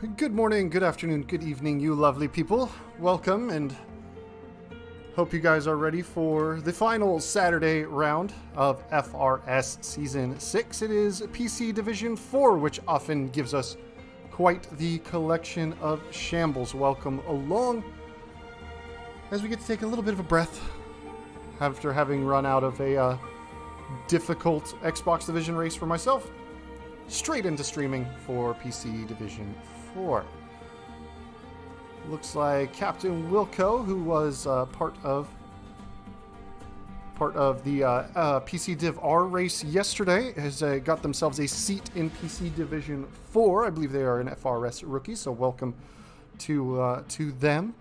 Good morning, good afternoon, good evening, you lovely people. Welcome, and hope you guys are ready for the final Saturday round of FRS Season 6. It is PC Division 4, which often gives us quite the collection of shambles. Welcome along as we get to take a little bit of a breath after having run out of a difficult Xbox Division race for myself. Straight into streaming for PC Division 4. Looks like Captain Wilco, who was part of the PC Div R race yesterday, has got themselves a seat in PC Division 4. I believe they are an FRS rookie, so welcome to them.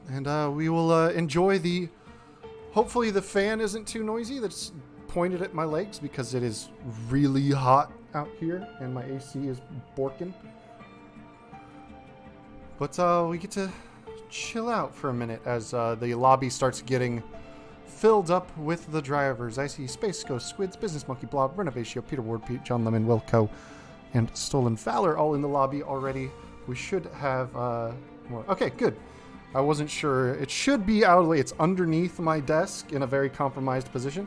And we will enjoy the... Hopefully the fan isn't too noisy. That's pointed at my legs because it is really hot out here and my AC is borking. But we get to chill out for a minute as the lobby starts getting filled up with the drivers. I see Space Ghost, Squids, Business Monkey, Blob, Renovatio, Peter Ward, Pete, John Lemon, Wilco, and Stolen Valor all in the lobby already. We should have more. Okay, good. I wasn't sure. It should be out of the way. It's underneath my desk in a very compromised position,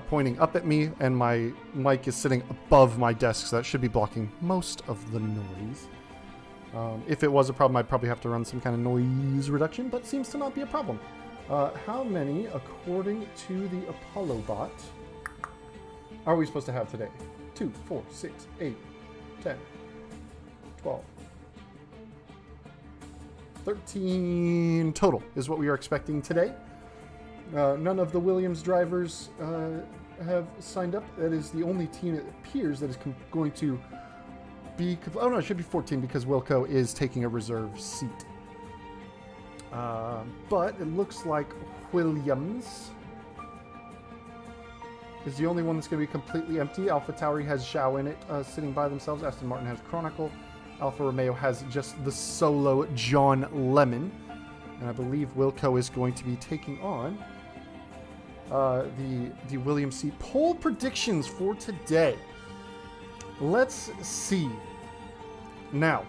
pointing up at me, and my mic is sitting above my desk, so that should be blocking most of the noise. If it was a problem, I'd probably have to run some kind of noise reduction, but seems to not be a problem. How many, according to the Apollo bot, are we supposed to have today? 2, 4, 6, 8, 10, 12... 13 total is what we are expecting today. None of the Williams drivers have signed up. That is the only team, it appears, that is going to be... Oh no, it should be 14 because Wilco is taking a reserve seat. But it looks like Williams is the only one that's going to be completely empty. Alpha Tauri has Zhao in it, sitting by themselves. Aston Martin has Chronicle. Alfa Romeo has just the solo John Lemon. And I believe Wilco is going to be taking on the Williams seat. Poll predictions for today. Let's see. Now,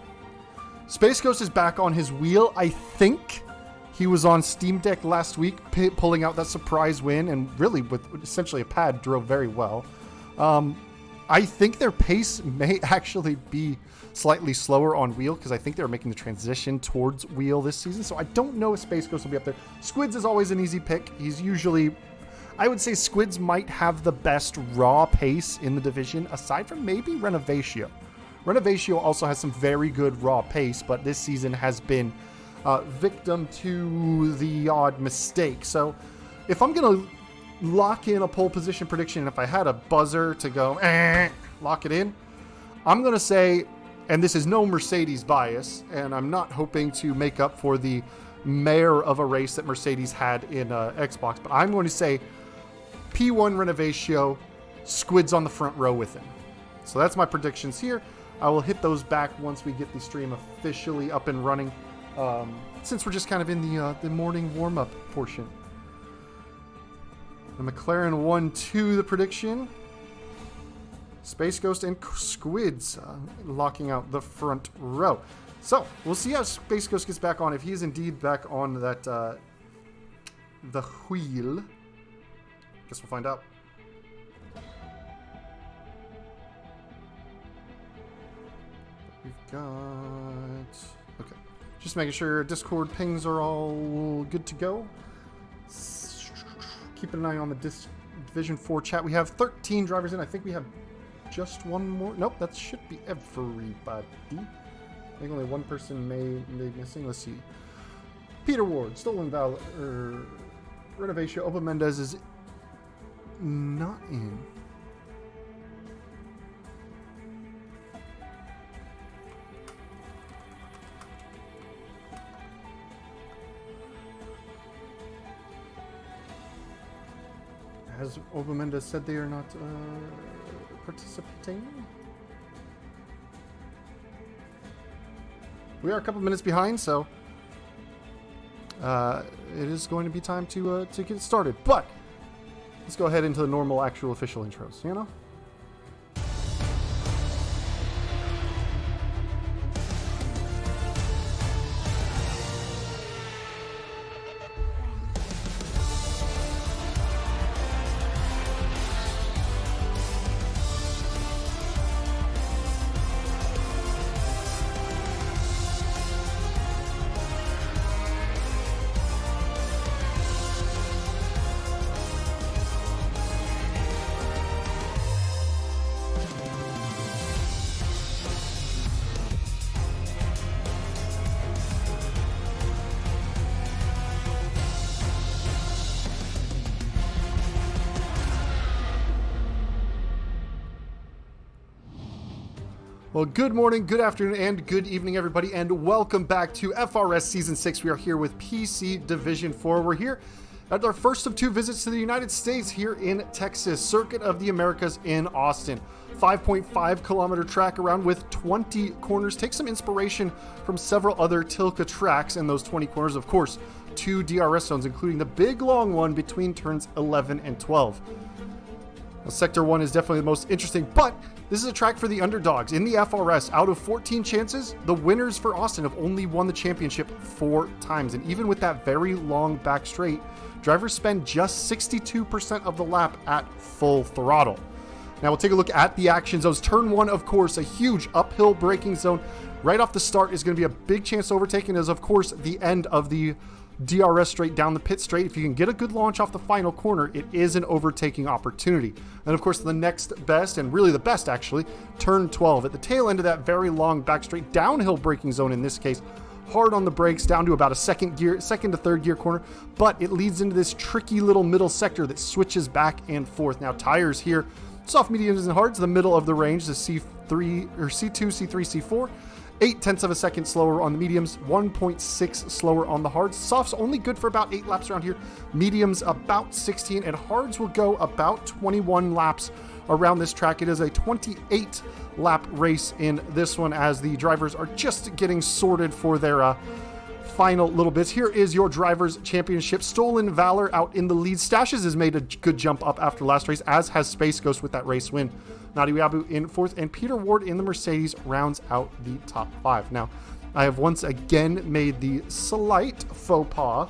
Space Ghost is back on his wheel. I think he was on Steam Deck last week, pulling out that surprise win, and really with essentially a pad drove very well. I think their pace may actually be slightly slower on wheel because I think they're making the transition towards wheel this season. So I don't know if Space Ghost will be up there. Squids is always an easy pick. He's usually... I would say Squids might have the best raw pace in the division, aside from maybe Renovatio. Renovatio also has some very good raw pace, but this season has been victim to the odd mistake. So if I'm going to lock in a pole position prediction, if I had a buzzer to go lock it in, I'm going to say, and this is no Mercedes bias, and I'm not hoping to make up for the mayor of a race that Mercedes had in Xbox, but I'm going to say P1 Renovatio, Squids on the front row with him. So that's my predictions here. I will hit those back once we get the stream officially up and running, since we're just kind of in the morning warm-up portion. The McLaren 1-2, the prediction. Space Ghost and Squids locking out the front row. So, we'll see how Space Ghost gets back on. If he is indeed back on that the wheel. Guess we'll find out. We've got... Okay. Just making sure Discord pings are all good to go. Keeping an eye on the Division 4 chat. We have 13 drivers in. I think we have just one more. Nope, that should be everybody. I think only one person may be missing. Let's see. Peter Ward, Stolen Valor, Renovation. Opa Mendez is not in. Has Oba Mendez said they are not participating? We are a couple minutes behind, so it is going to be time to get started. But let's go ahead into the normal, actual, official intros, you know? Well, good morning, good afternoon, and good evening, everybody, and welcome back to FRS Season 6. We are here with PC Division 4. We're here at our first of 2 visits to the United States here in Texas, Circuit of the Americas in Austin. 5.5 kilometer track around with 20 corners. Take some inspiration from several other Tilka tracks in those 20 corners. Of course, 2 DRS zones, including the big long one between turns 11 and 12. Now, Sector 1 is definitely the most interesting, but this is a track for the underdogs. In the FRS, out of 14 chances, the winners for Austin have only won the championship 4 times. And even with that very long back straight, drivers spend just 62% of the lap at full throttle. Now we'll take a look at the action zones. Turn 1, of course, a huge uphill braking zone. Right off the start is going to be a big chance to overtake, and is, of course, the end of the DRS straight down the pit straight. If you can get a good launch off the final corner, it is an overtaking opportunity. And of course, the next best, and really the best actually, turn 12 at the tail end of that very long back straight downhill braking zone. In this case, hard on the brakes down to about a second to third gear corner, but it leads into this tricky little middle sector that switches back and forth. Now tires here, soft, mediums, and hards, the middle of the range, the C3 or C2, C3, C4. 0.8 of a second slower on the mediums, 1.6 slower on the hards. Softs only good for about 8 laps around here. Mediums about 16, and hards will go about 21 laps around this track. It is a 28 lap race in this one, as the drivers are just getting sorted for their final little bits. Here is your drivers championship. Stolen Valor out in the lead. Stashes has made a good jump up after last race, as has Space Ghost with that race win. Nadiwabu in 4th, and Peter Ward in the Mercedes rounds out the top 5. Now, I have once again made the slight faux pas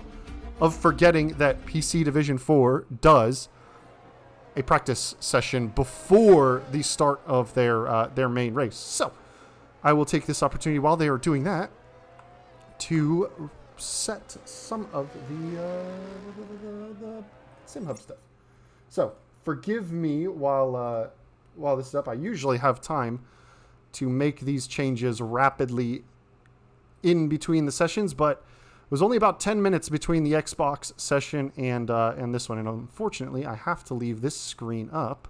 of forgetting that PC Division 4 does a practice session before the start of their main race. So, I will take this opportunity while they are doing that to set some of the SimHub stuff. So, forgive me while this is up. I usually have time to make these changes rapidly in between the sessions, but it was only about 10 minutes between the Xbox session and this one, and unfortunately I have to leave this screen up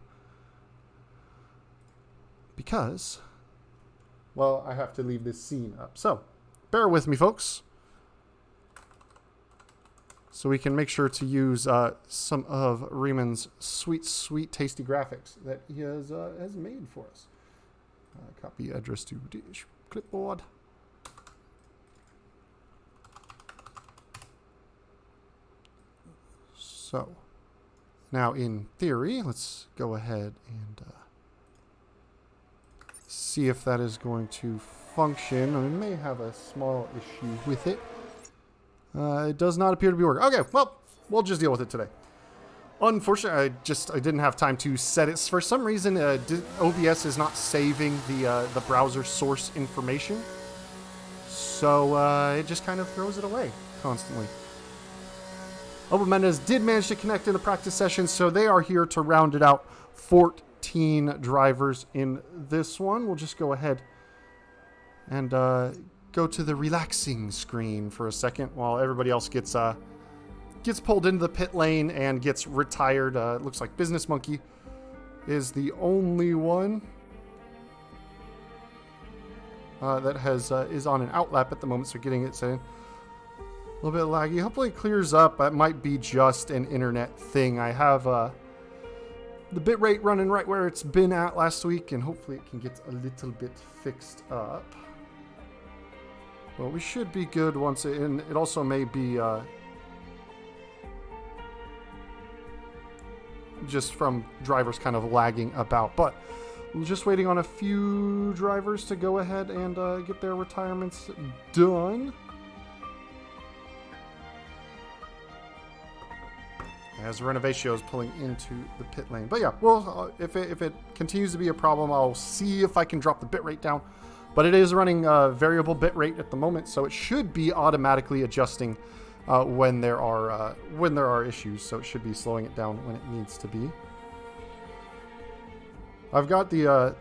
because, well, I have to leave this scene up. So bear with me, folks, so we can make sure to use some of Riemann's sweet, tasty graphics that he has made for us. Copy address to dish clipboard. So, now in theory, let's go ahead and see if that is going to function. I may have a small issue with it. It does not appear to be working. Okay, well, we'll just deal with it today. Unfortunately, I didn't have time to set it. For some reason, OBS is not saving the browser source information, so it just kind of throws it away constantly. Open Mendez did manage to connect in the practice session, so they are here to round it out. 14 drivers in this one. We'll just go ahead and go to the relaxing screen for a second while everybody else gets pulled into the pit lane and gets retired. It looks like Business Monkey is the only one that is on an outlap at the moment, so getting it set in. A little bit laggy. Hopefully it clears up. It might be just an internet thing. I have the bitrate running right where it's been at last week, and hopefully it can get a little bit fixed up. Well, we should be good once it, and it also may be just from drivers kind of lagging about. But we're just waiting on a few drivers to go ahead and get their retirements done. As Renovatio is pulling into the pit lane. But yeah, well, if it continues to be a problem, I'll see if I can drop the bitrate down. But it is running variable bitrate at the moment, so it should be automatically adjusting when there are issues. So it should be slowing it down when it needs to be. I've got the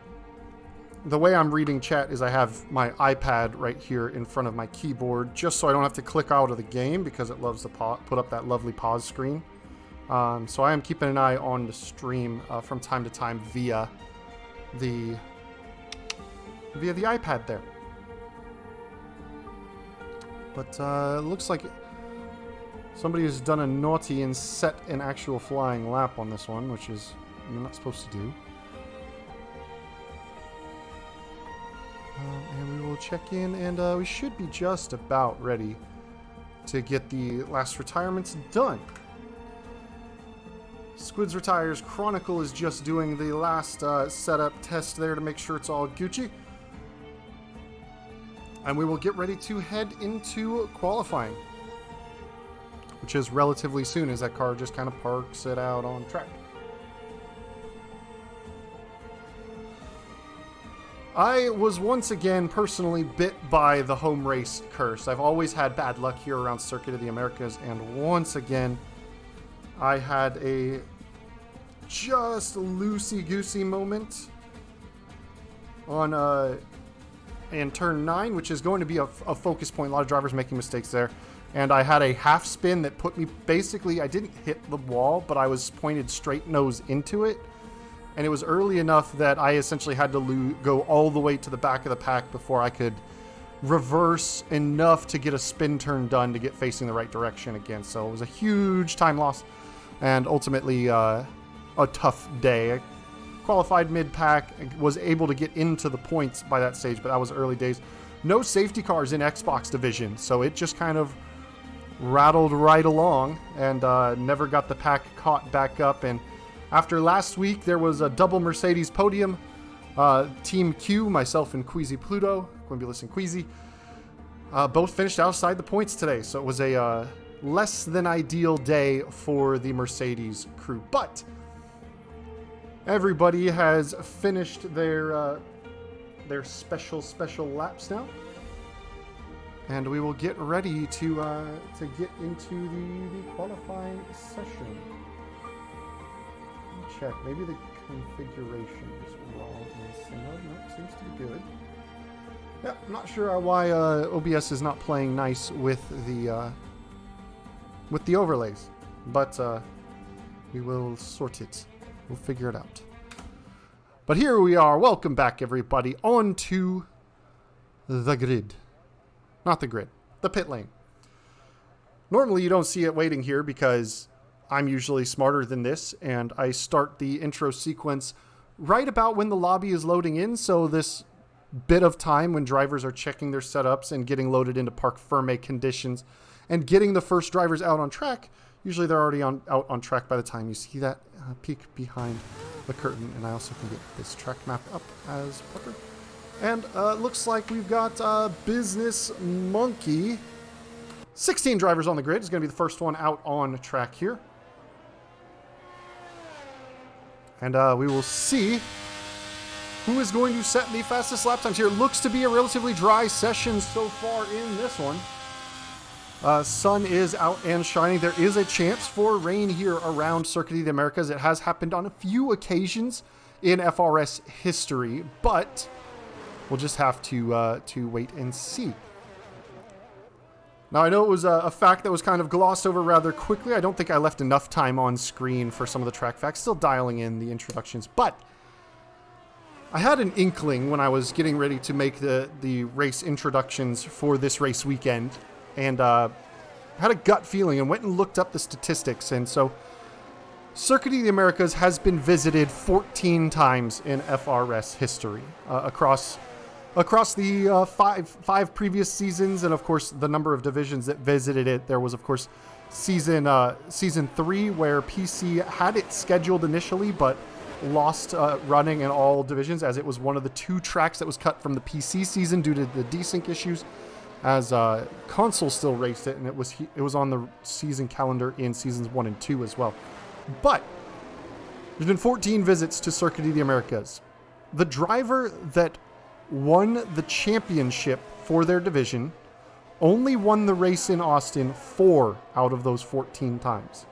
way I'm reading chat is I have my iPad right here in front of my keyboard, just so I don't have to click out of the game, because it loves to put up that lovely pause screen. So I am keeping an eye on the stream from time to time via the via the iPad there. But it looks like somebody has done a naughty and set an actual flying lap on this one, which is you're not supposed to do. And we will check in, and we should be just about ready to get the last retirements done. Squids Retires Chronicle is just doing the last setup test there to make sure it's all Gucci. And we will get ready to head into qualifying, which is relatively soon as that car just kind of parks it out on track. I was once again personally bit by the home race curse. I've always had bad luck here around Circuit of the Americas, and once again, I had a just loosey-goosey moment on in turn 9, which is going to be a focus point. A lot of drivers making mistakes there. And I had a half spin that put me, basically, I didn't hit the wall, but I was pointed straight nose into it. And it was early enough that I essentially had to go all the way to the back of the pack before I could reverse enough to get a spin turn done to get facing the right direction again. So it was a huge time loss and ultimately a tough day. I qualified mid-pack, was able to get into the points by that stage, but that was early days. No safety cars in Xbox division, so it just kind of rattled right along and never got the pack caught back up. And after last week, there was a double Mercedes podium. Team Q, myself and Queasy Pluto, Quimbulus and Queasy, both finished outside the points today. So it was a less than ideal day for the Mercedes crew. But everybody has finished their special laps now. And we will get ready to get into the qualifying session. Check. Maybe the configuration is wrong in this thing. No, seems to be good. Yeah, I'm not sure why OBS is not playing nice with the overlays, but we will sort it. We'll figure it out. But here we are. Welcome back, everybody, onto the grid. Not the grid. The pit lane. Normally, you don't see it waiting here because I'm usually smarter than this, and I start the intro sequence right about when the lobby is loading in, so this bit of time when drivers are checking their setups and getting loaded into parc ferme conditions and getting the first drivers out on track, usually they're already out on track by the time you see that peek behind the curtain. And I also can get this track map up as proper. And looks like we've got Business Monkey. 16 drivers on the grid is going to be the first one out on track here. And we will see who is going to set the fastest lap times here. Looks to be a relatively dry session so far in this one. Sun is out and shining. There is a chance for rain here around Circuit of the Americas. It has happened on a few occasions in FRS history, but we'll just have to wait and see. Now, I know it was a fact that was kind of glossed over rather quickly. I don't think I left enough time on screen for some of the track facts. Still dialing in the introductions. But I had an inkling when I was getting ready to make the race introductions for this race weekend. And had a gut feeling and went and looked up the statistics. And so Circuit of the Americas has been visited 14 times in FRS history across the five previous seasons, and of course the number of divisions that visited it. There was of course season 3 where PC had it scheduled initially, but lost running in all divisions as it was one of the 2 tracks that was cut from the PC season due to the desync issues. As console still raced it, and it was on the season calendar in seasons 1 and 2 as well. But there's been 14 visits to Circuit of the Americas. The driver that won the championship for their division only won the race in Austin 4 out of those 14 times.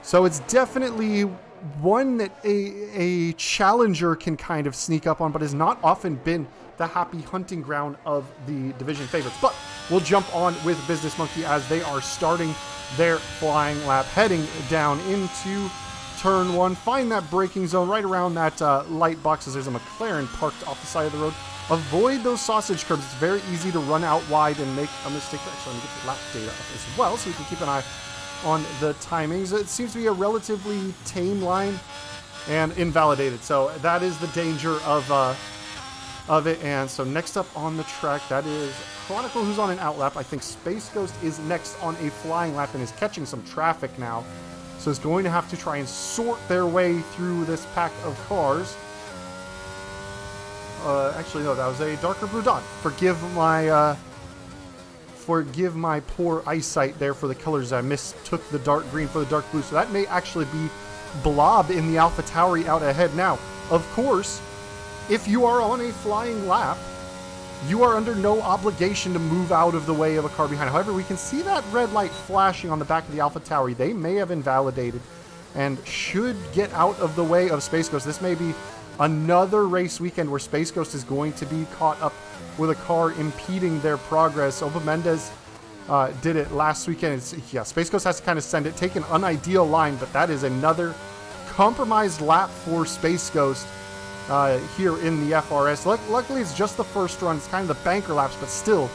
So it's definitely one that a challenger can kind of sneak up on, but has not often been the happy hunting ground of the division favorites. But we'll jump on with Business Monkey as they are starting their flying lap, heading down into turn one. Find that braking zone right around that light box as there's a McLaren parked off the side of the road. Avoid those sausage curbs. It's very easy to run out wide and make a mistake. Actually, let me get the lap data up as well so we can keep an eye on the timings. It seems to be a relatively tame line and invalidated. So that is the danger of it. And so next up on the track, that is Chronicle, who's on an out lap. I think Space Ghost is next on a flying lap and is catching some traffic now. So it's going to have to try and sort their way through this pack of cars. Actually, no, that was a darker blue dot. Forgive my poor eyesight there for the colors. I mistook the dark green for the dark blue. So that may actually be Blob in the AlphaTauri out ahead. Now, of course, if you are on a flying lap, you are under no obligation to move out of the way of a car behind. However, we can see that red light flashing on the back of the AlphaTauri. They may have invalidated and should get out of the way of Space Ghost. This may be another race weekend where Space Ghost is going to be caught up with a car impeding their progress. Oba Mendez did it last weekend. Space Ghost has to kind of send it, take an unideal line, but that is another compromised lap for Space Ghost here in the FRS. Luckily, it's just the first run. It's kind of the banker laps, but still,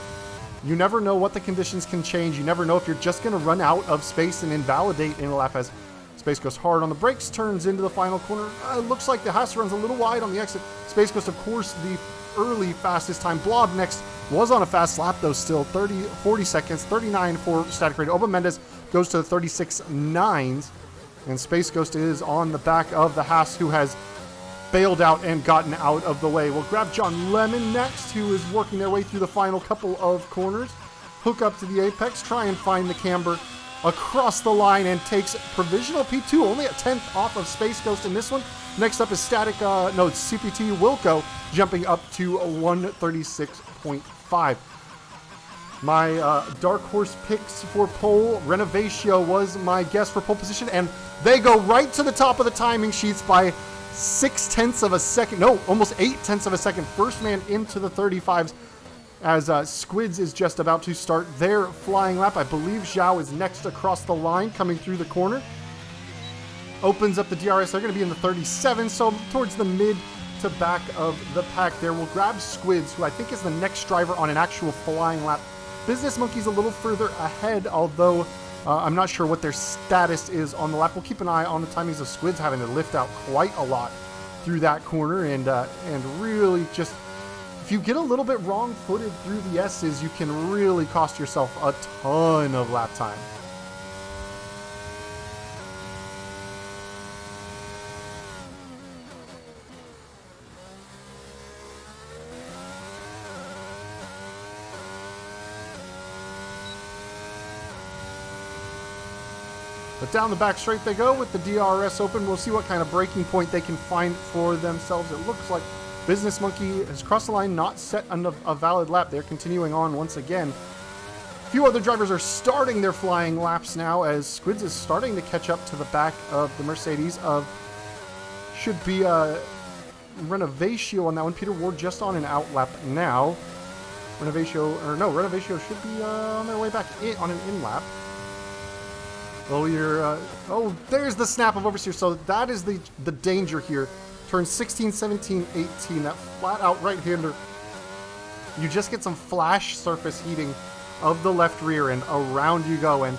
you never know what the conditions can change. You never know if you're just going to run out of space and invalidate in a lap as Space Ghost hard on the brakes, turns into the final corner. Looks like the Haas runs a little wide on the exit. Space Ghost, of course, the early fastest time. Blob next was on a fast lap, though, still 40 seconds, 39 for static rating. Oba Mendez goes to the 36.9s, and Space Ghost is on the back of the Haas, who has bailed out and gotten out of the way. We'll grab John Lemon next, who is working their way through the final couple of corners. Hook up to the apex, try and find the camber across the line, and takes provisional P2, only a 10th off of Space Ghost in this one. Next up is CPT Wilco, jumping up to 136.5. My dark horse picks for pole, Renovatio was my guess for pole position, and they go right to the top of the timing sheets by 6/10 of a second. No, almost 8/10 of a second. First man into the 35s as Squids is just about to start their flying lap. I believe Zhao is next across the line, coming through the corner. Opens up the DRS. They're going to be in the 37, so towards the mid to back of the pack there. We'll grab Squids, who I think is the next driver on an actual flying lap. Business Monkey's a little further ahead, although I'm not sure what their status is on the lap. We'll keep an eye on the timings of Squids having to lift out quite a lot through that corner, and really just, if you get a little bit wrong-footed through the S's, you can really cost yourself a ton of lap time. But down the back straight they go with the DRS open. We'll see what kind of braking point they can find for themselves. It looks like Business Monkey has crossed the line, not set a valid lap. They're continuing on once again. A few other drivers are starting their flying laps now as Squids is starting to catch up to the back of the Mercedes of, should be Renovatio on that one. Peter Ward just on an out lap now. Renovatio should be on their way back on an in lap. Oh, there's the snap of oversteer. So that is the danger here. Turn 16, 17, 18, that flat out right-hander. You just get some flash surface heating of the left rear, and around you go. And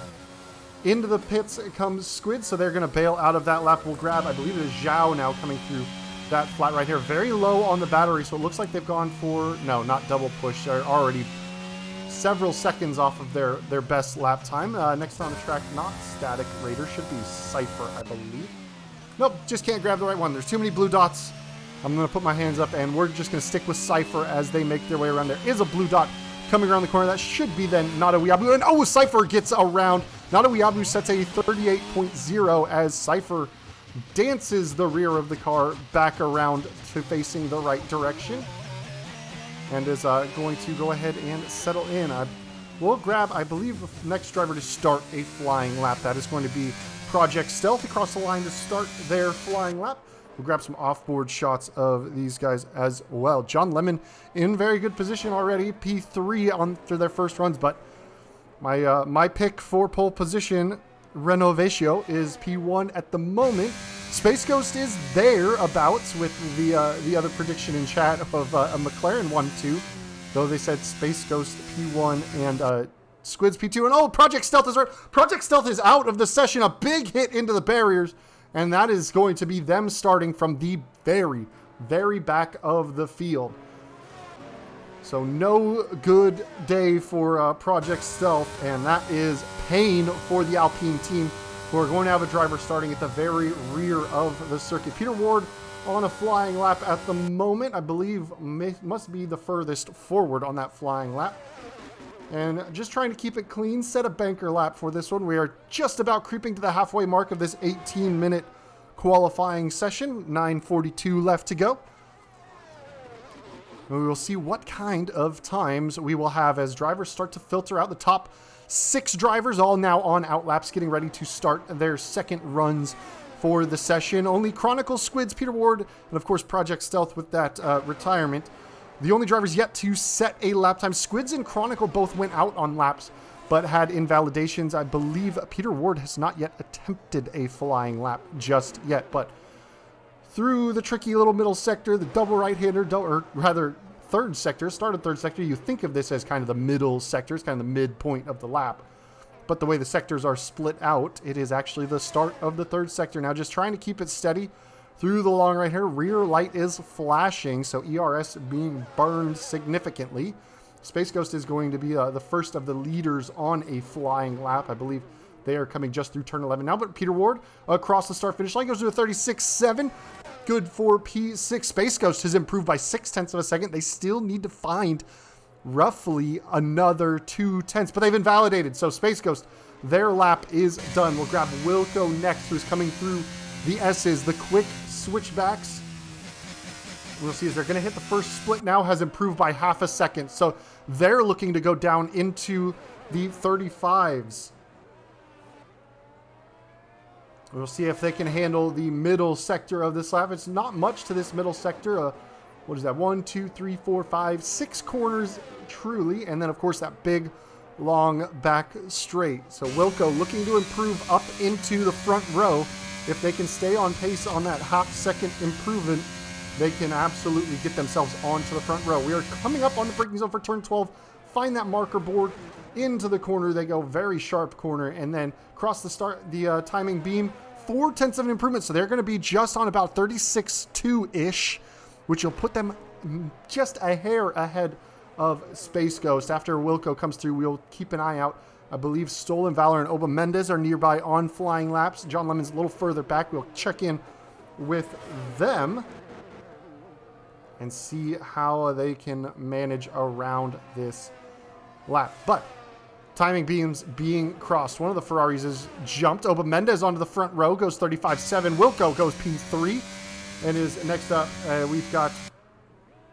into the pits comes Squid, so they're going to bail out of that lap. We'll grab, I believe it is Zhao now coming through that flat right here. Very low on the battery, so it looks like they've gone for, no, not double push. They're already several seconds off of their best lap time. Next on the track, not Static Raider, should be Cypher, I believe. Nope, just can't grab the right one. There's too many blue dots. I'm going to put my hands up, and we're just going to stick with Cypher as they make their way around. There is a blue dot coming around the corner. That should be then Nadawiabu. And oh, Cypher gets around. Nadawiabu sets a 38.0 as Cypher dances the rear of the car back around to facing the right direction. And is going to go ahead and settle in. We'll grab, I believe, the next driver to start a flying lap. That is going to be Project Stealth across the line to start their flying lap. We'll grab some off-board shots of these guys as well. John Lemon in very good position already. P3 on through their first runs, but my pick for pole position, Renovatio, is P1 at the moment. Space Ghost is thereabouts with the other prediction in chat of a McLaren 1-2, though they said Space Ghost P1 and Squids P2. And oh, Project Stealth is right. Project Stealth is out of the session. A big hit into the barriers, and that is going to be them starting from the very, very back of the field. So no good day for Project Stealth, and that is pain for the Alpine team, who are going to have a driver starting at the very rear of the circuit. Peter Ward on a flying lap at the moment. I believe must be the furthest forward on that flying lap. And just trying to keep it clean, set a banker lap for this one. We are just about creeping to the halfway mark of this 18-minute qualifying session. 9:42 left to go. And we will see what kind of times we will have as drivers start to filter out. The top 6 drivers all now on outlaps, getting ready to start their second runs for the session. Only Chronicle, Squids, Peter Ward, and of course Project Stealth with that retirement. The only drivers yet to set a lap time. Squids and Chronicle both went out on laps, but had invalidations. I believe Peter Ward has not yet attempted a flying lap just yet, but through the tricky little middle sector, the double right-hander, or rather third sector, started third sector. You think of this as kind of the middle sector. It's kind of the midpoint of the lap. But the way the sectors are split out, it is actually the start of the third sector. Now just trying to keep it steady through the long right here. Rear light is flashing, so ERS being burned significantly. Space Ghost is going to be the first of the leaders on a flying lap. I believe they are coming just through turn 11 now, but Peter Ward across the start-finish line goes to a 36.7. Good for P6. Space Ghost has improved by 0.6 of a second. They still need to find roughly another 0.2, but they've invalidated. So Space Ghost, their lap is done. We'll grab Wilco next, who's coming through the S's, the quick switchbacks. We'll see as they're going to hit the first split now, has improved by 0.5 second. So they're looking to go down into the 35s. We'll see if they can handle the middle sector of this lap. It's not much to this middle sector. What is that? 1, 2, 3, 4, 5, 6 corners truly. And then, of course, that big, long back straight. So Wilco looking to improve up into the front row. If they can stay on pace on that 0.5 second improvement, they can absolutely get themselves onto the front row. We are coming up on the braking zone for turn 12. Find that marker board. Into the corner they go, very sharp corner, and then cross the timing beam, 0.4 of an improvement. So they're going to be just on about 36.2-ish, which will put them just a hair ahead of Space Ghost. After Wilco comes through, we'll keep an eye out. I believe Stolen Valor and Oba Mendez are nearby on flying laps. John Lemon's a little further back. We'll check in with them and see how they can manage around this lap. But timing beams being crossed. One of the Ferraris is jumped. Oba Mendez onto the front row, goes 35.7. Wilco goes P3 and is next up. We've got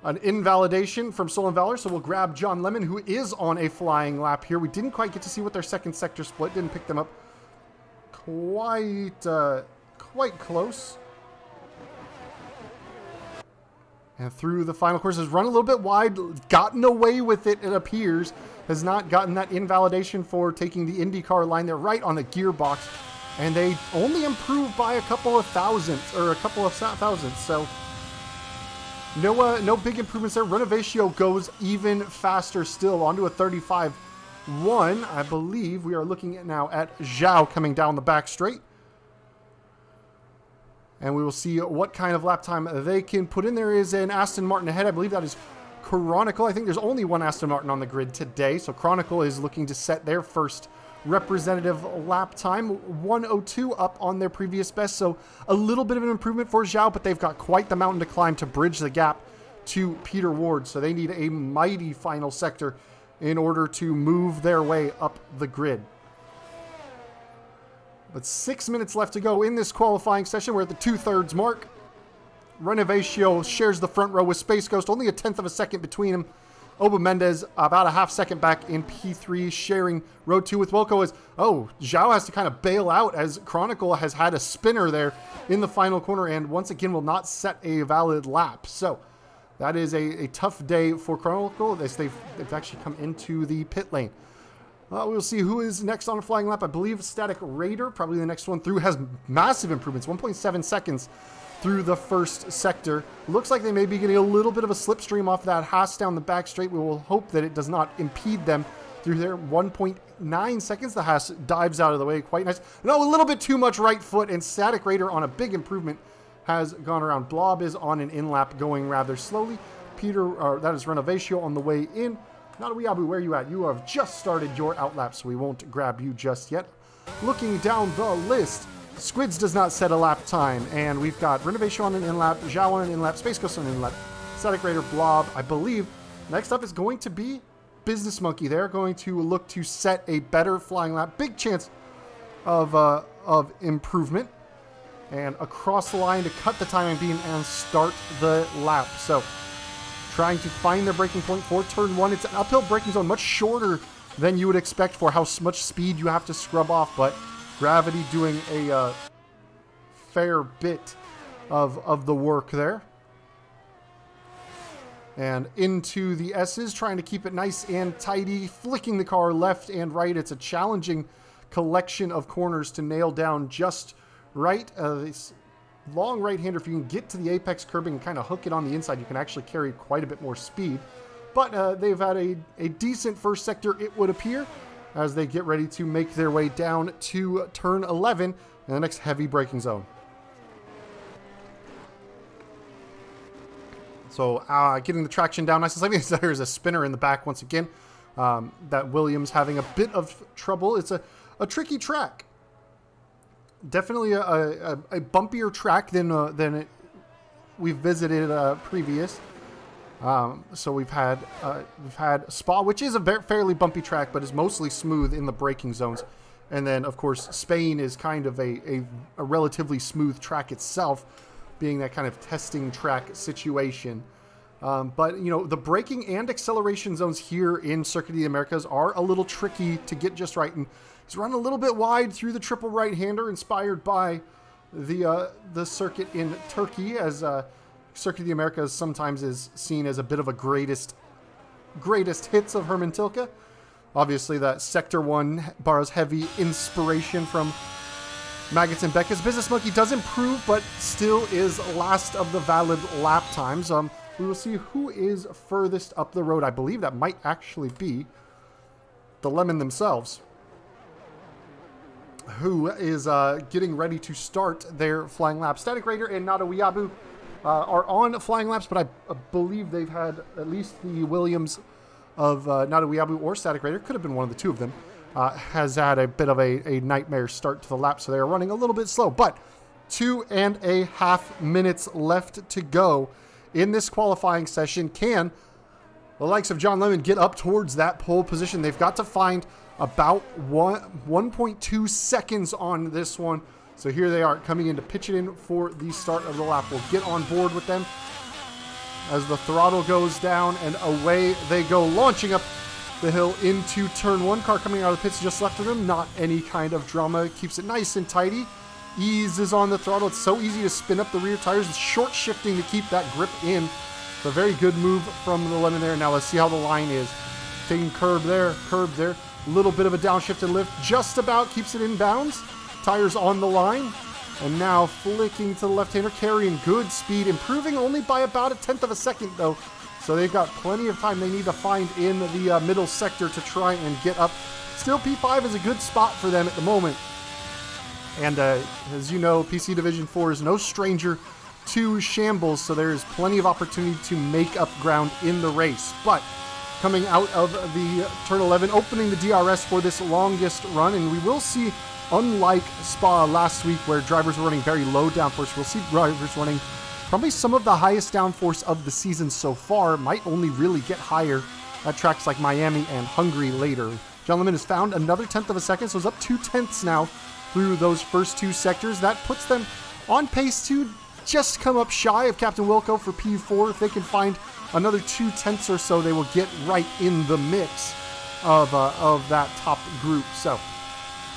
an invalidation from Stolen Valor, so we'll grab John Lemon, who is on a flying lap here. We didn't quite get to see what their second sector split. Didn't pick them up quite close. And through the final course, has run a little bit wide, gotten away with it, it appears. Has not gotten that invalidation for taking the IndyCar line. They're right on the gearbox, and they only improved by a couple of thousandths. So no big improvements there. Renovatio goes even faster still, onto a 35.1. I believe we are looking at now at Zhao coming down the back straight. And we will see what kind of lap time they can put in. There is an Aston Martin ahead. I believe that is Chronicle. I think there's only one Aston Martin on the grid today. So Chronicle is looking to set their first representative lap time. 1:02 up on their previous best. So a little bit of an improvement for Zhao, but they've got quite the mountain to climb to bridge the gap to Peter Ward. So they need a mighty final sector in order to move their way up the grid. But 6 minutes left to go in this qualifying session. We're at the 2/3 mark. Renovatio shares the front row with Space Ghost. Only a 1/10 of a second between him. Oba Mendez about a 0.5 second back in P3, sharing row 2 with Wilco. Zhao has to kind of bail out as Chronicle has had a spinner there in the final corner and once again will not set a valid lap. So that is a tough day for Chronicle. They've actually come into the pit lane. We'll see who is next on a flying lap. I believe Static Raider, probably the next one through, has massive improvements. 1.7 seconds through the first sector. Looks like they may be getting a little bit of a slipstream off that Haas down the back straight. We will hope that it does not impede them through there. 1.9 seconds. The Haas dives out of the way. Quite nice. No, a little bit too much right foot, and Static Raider on a big improvement has gone around. Blob is on an in-lap going rather slowly. Peter, that is Renovatio on the way in. Nadawiabu, where you at? You have just started your outlap, so we won't grab you just yet. Looking down the list, Squids does not set a lap time, and we've got Renovation on an in-lap, Zhao on an in-lap, Space Ghost on an in-lap, Static Raider, Blob, I believe. Next up is going to be Business Monkey. They're going to look to set a better flying lap. Big chance of improvement. And across the line to cut the timing beam and start the lap. So, trying to find their braking point for turn 1. It's an uphill braking zone, much shorter than you would expect for how much speed you have to scrub off, but Gravity doing a fair bit of the work there. And into the S's, trying to keep it nice and tidy, flicking the car left and right. It's a challenging collection of corners to nail down just right. This long right-hander, if you can get to the apex curbing and kind of hook it on the inside, you can actually carry quite a bit more speed. But they've had a decent first sector, it would appear, as they get ready to make their way down to turn 11 in the next heavy braking zone. So getting the traction down nice and slightly. There's a spinner in the back once again. That Williams having a bit of trouble. It's a tricky track. Definitely a bumpier track than we've visited previous. So we've had Spa, which is a fairly bumpy track, but is mostly smooth in the braking zones. And then, of course, Spain is kind of a relatively smooth track itself, being that kind of testing track situation. But, you know, the braking and acceleration zones here in Circuit of the Americas are a little tricky to get just right. And he's run a little bit wide through the triple right-hander, inspired by the circuit in Turkey, as Circuit of the Americas sometimes is seen as a bit of a greatest hits of Herman Tilke. Obviously, that Sector 1 borrows heavy inspiration from Maggots and Becca's. Business Monkey does improve, but still is last of the valid lap times. We will see who is furthest up the road. I believe that might actually be the Lemon themselves, who is getting ready to start their flying lap. Static Raider and Nadawiabu are on flying laps, but I believe they've had at least the Williams of Nadawiabu or Static Raider, could have been one of the two of them, has had a bit of a nightmare start to the lap, so they are running a little bit slow. But 2.5 minutes left to go in this qualifying session. Can the likes of John Lemon get up towards that pole position? They've got to find about 1.2 seconds on this one. So here they are coming in to pitch it in for the start of the lap. We'll get on board with them as the throttle goes down and away they go, launching up the hill into turn 1. Car coming out of the pits just left of them. Not any kind of drama. Keeps it nice and tidy. Eases on the throttle. It's so easy to spin up the rear tires. It's short shifting to keep that grip in. It's a very good move from the Lemon there. Now let's see how the line is. Taking curb there. A little bit of a downshift and lift. Just about keeps it in bounds. Tires on the line. And now flicking to the left-hander, carrying good speed, improving only by about 1/10 of a second though. So they've got plenty of time they need to find in the middle sector to try and get up. Still, P5 is a good spot for them at the moment. And as you know, PC Division 4 is no stranger to shambles, so there is plenty of opportunity to make up ground in the race. But coming out of the turn 11, opening the DRS for this longest run, and we will see, unlike Spa last week where drivers were running very low downforce, we'll see drivers running probably some of the highest downforce of the season so far. Might only really get higher at tracks like Miami and Hungary later. John Lemon has found another 1/10 of a second, so it's up 2/10 now through those first two sectors. That puts them on pace to just come up shy of Captain Wilco for P4. If they can find another 2/10 or so, they will get right in the mix of that top group. So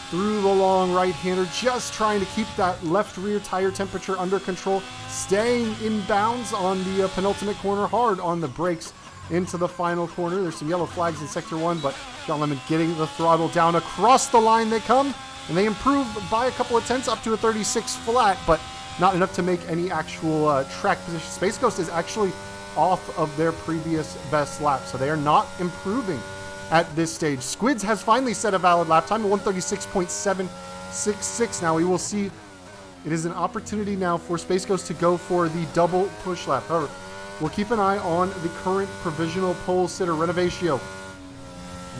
through the long right-hander, just trying to keep that left rear tire temperature under control, staying in bounds on the penultimate corner, hard on the brakes into the final corner. There's some yellow flags in Sector 1, but John Lemon getting the throttle down. Across the line they come, and they improve by a couple of tenths up to a 36 flat, but not enough to make any actual track position. Space Ghost is actually off of their previous best lap, so they are not improving at this stage. Squids has finally set a valid lap time, 136.766. Now we will see. It is an opportunity now for Space Ghost to go for the double push lap. However, we'll keep an eye on the current provisional pole sitter, Renovatio,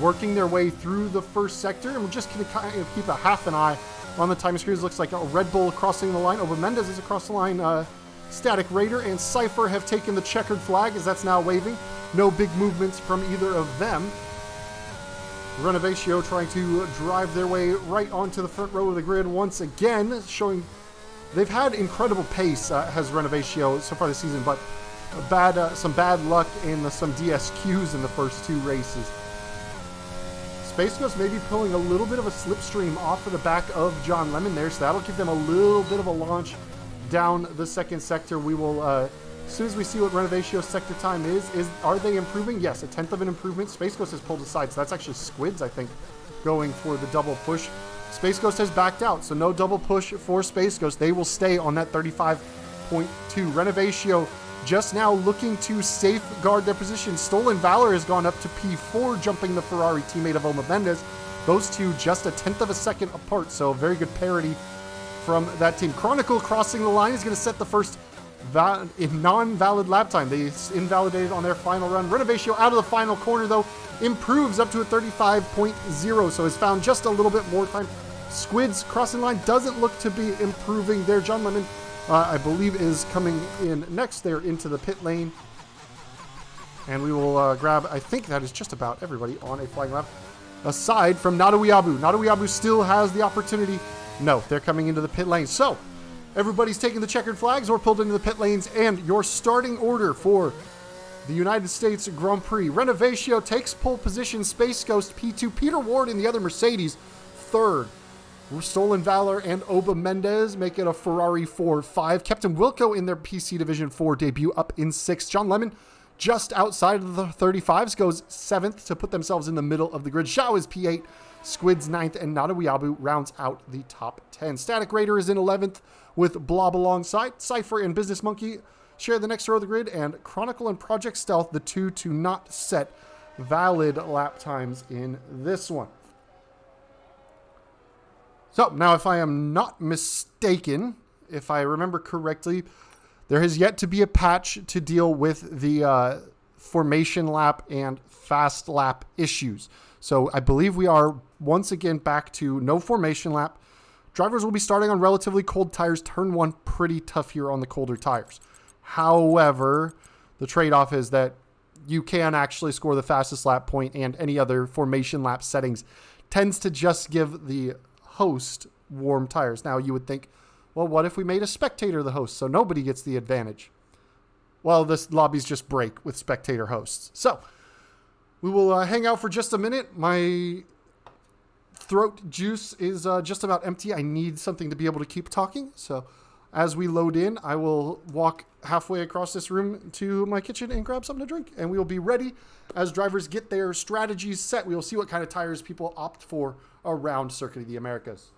working their way through the first sector, and we're just going to kind of keep a half an eye on the timing screens. Looks like a Red Bull crossing the line. Oba Mendez is across the line. Static Raider and Cypher have taken the checkered flag, as that's now waving. No big movements from either of them. Renovatio trying to drive their way right onto the front row of the grid once again, showing they've had incredible pace, has Renovatio so far this season, but some bad luck and some DSQs in the first two races. Space Ghost may be pulling a little bit of a slipstream off of the back of John Lemon there, so that'll give them a little bit of a launch down the second sector. We will, as soon as we see what Renovatio's sector time are they improving? Yes, a tenth of an improvement. Space Ghost has pulled aside, so that's actually Squids, I think, going for the double push. Space Ghost has backed out, so no double push for Space Ghost. They will stay on that 35.2. Renovatio just now looking to safeguard their position. Stolen Valor has gone up to P4, jumping the Ferrari teammate of Oma Mendez. Those two just a tenth of a second apart, so very good parity from that team. Chronicle crossing the line is going to set the first non-valid lap time. They invalidated on their final run. Renovatio out of the final corner, though, improves up to a 35.0, so has found just a little bit more time. Squids crossing line doesn't look to be improving there. John Lemon, I believe, is coming in next there into the pit lane. And we will grab, I think that is just about everybody on a flying lap, aside from Nadawiabu. Nadawiabu still has the opportunity. No, they're coming into the pit lane. So, everybody's taking the checkered flags or pulled into the pit lanes, and your starting order for the United States Grand Prix. Renovatio takes pole position, Space Ghost P2, Peter Ward in the other Mercedes, third. Stolen Valor and Oba Mendez make it a Ferrari 4-5. Captain Wilco in their PC Division 4 debut up in 6th. John Lemon just outside of the 35s goes 7th to put themselves in the middle of the grid. Zhao is P8, Squids 9th, and Nadawiabu rounds out the top 10. Static Raider is in 11th with Blob alongside. Cypher and Business Monkey share the next row of the grid, and Chronicle and Project Stealth, the two to not set valid lap times in this one. So, now if I am not mistaken, if I remember correctly, there has yet to be a patch to deal with the formation lap and fast lap issues. So, I believe we are once again back to no formation lap. Drivers will be starting on relatively cold tires. Turn 1, pretty tough here on the colder tires. However, the trade-off is that you can actually score the fastest lap point, and any other formation lap settings tends to just give the host warm tires. Now, you would think, well, what if we made a spectator the host so nobody gets the advantage? Well, this lobbies just break with spectator hosts. So, we will hang out for just a minute. My throat juice is just about empty. I need something to be able to keep talking. So, as we load in, I will walk halfway across this room to my kitchen and grab something to drink. And we will be ready as drivers get their strategies set. We will see what kind of tires people opt for around Circuit of the Americas.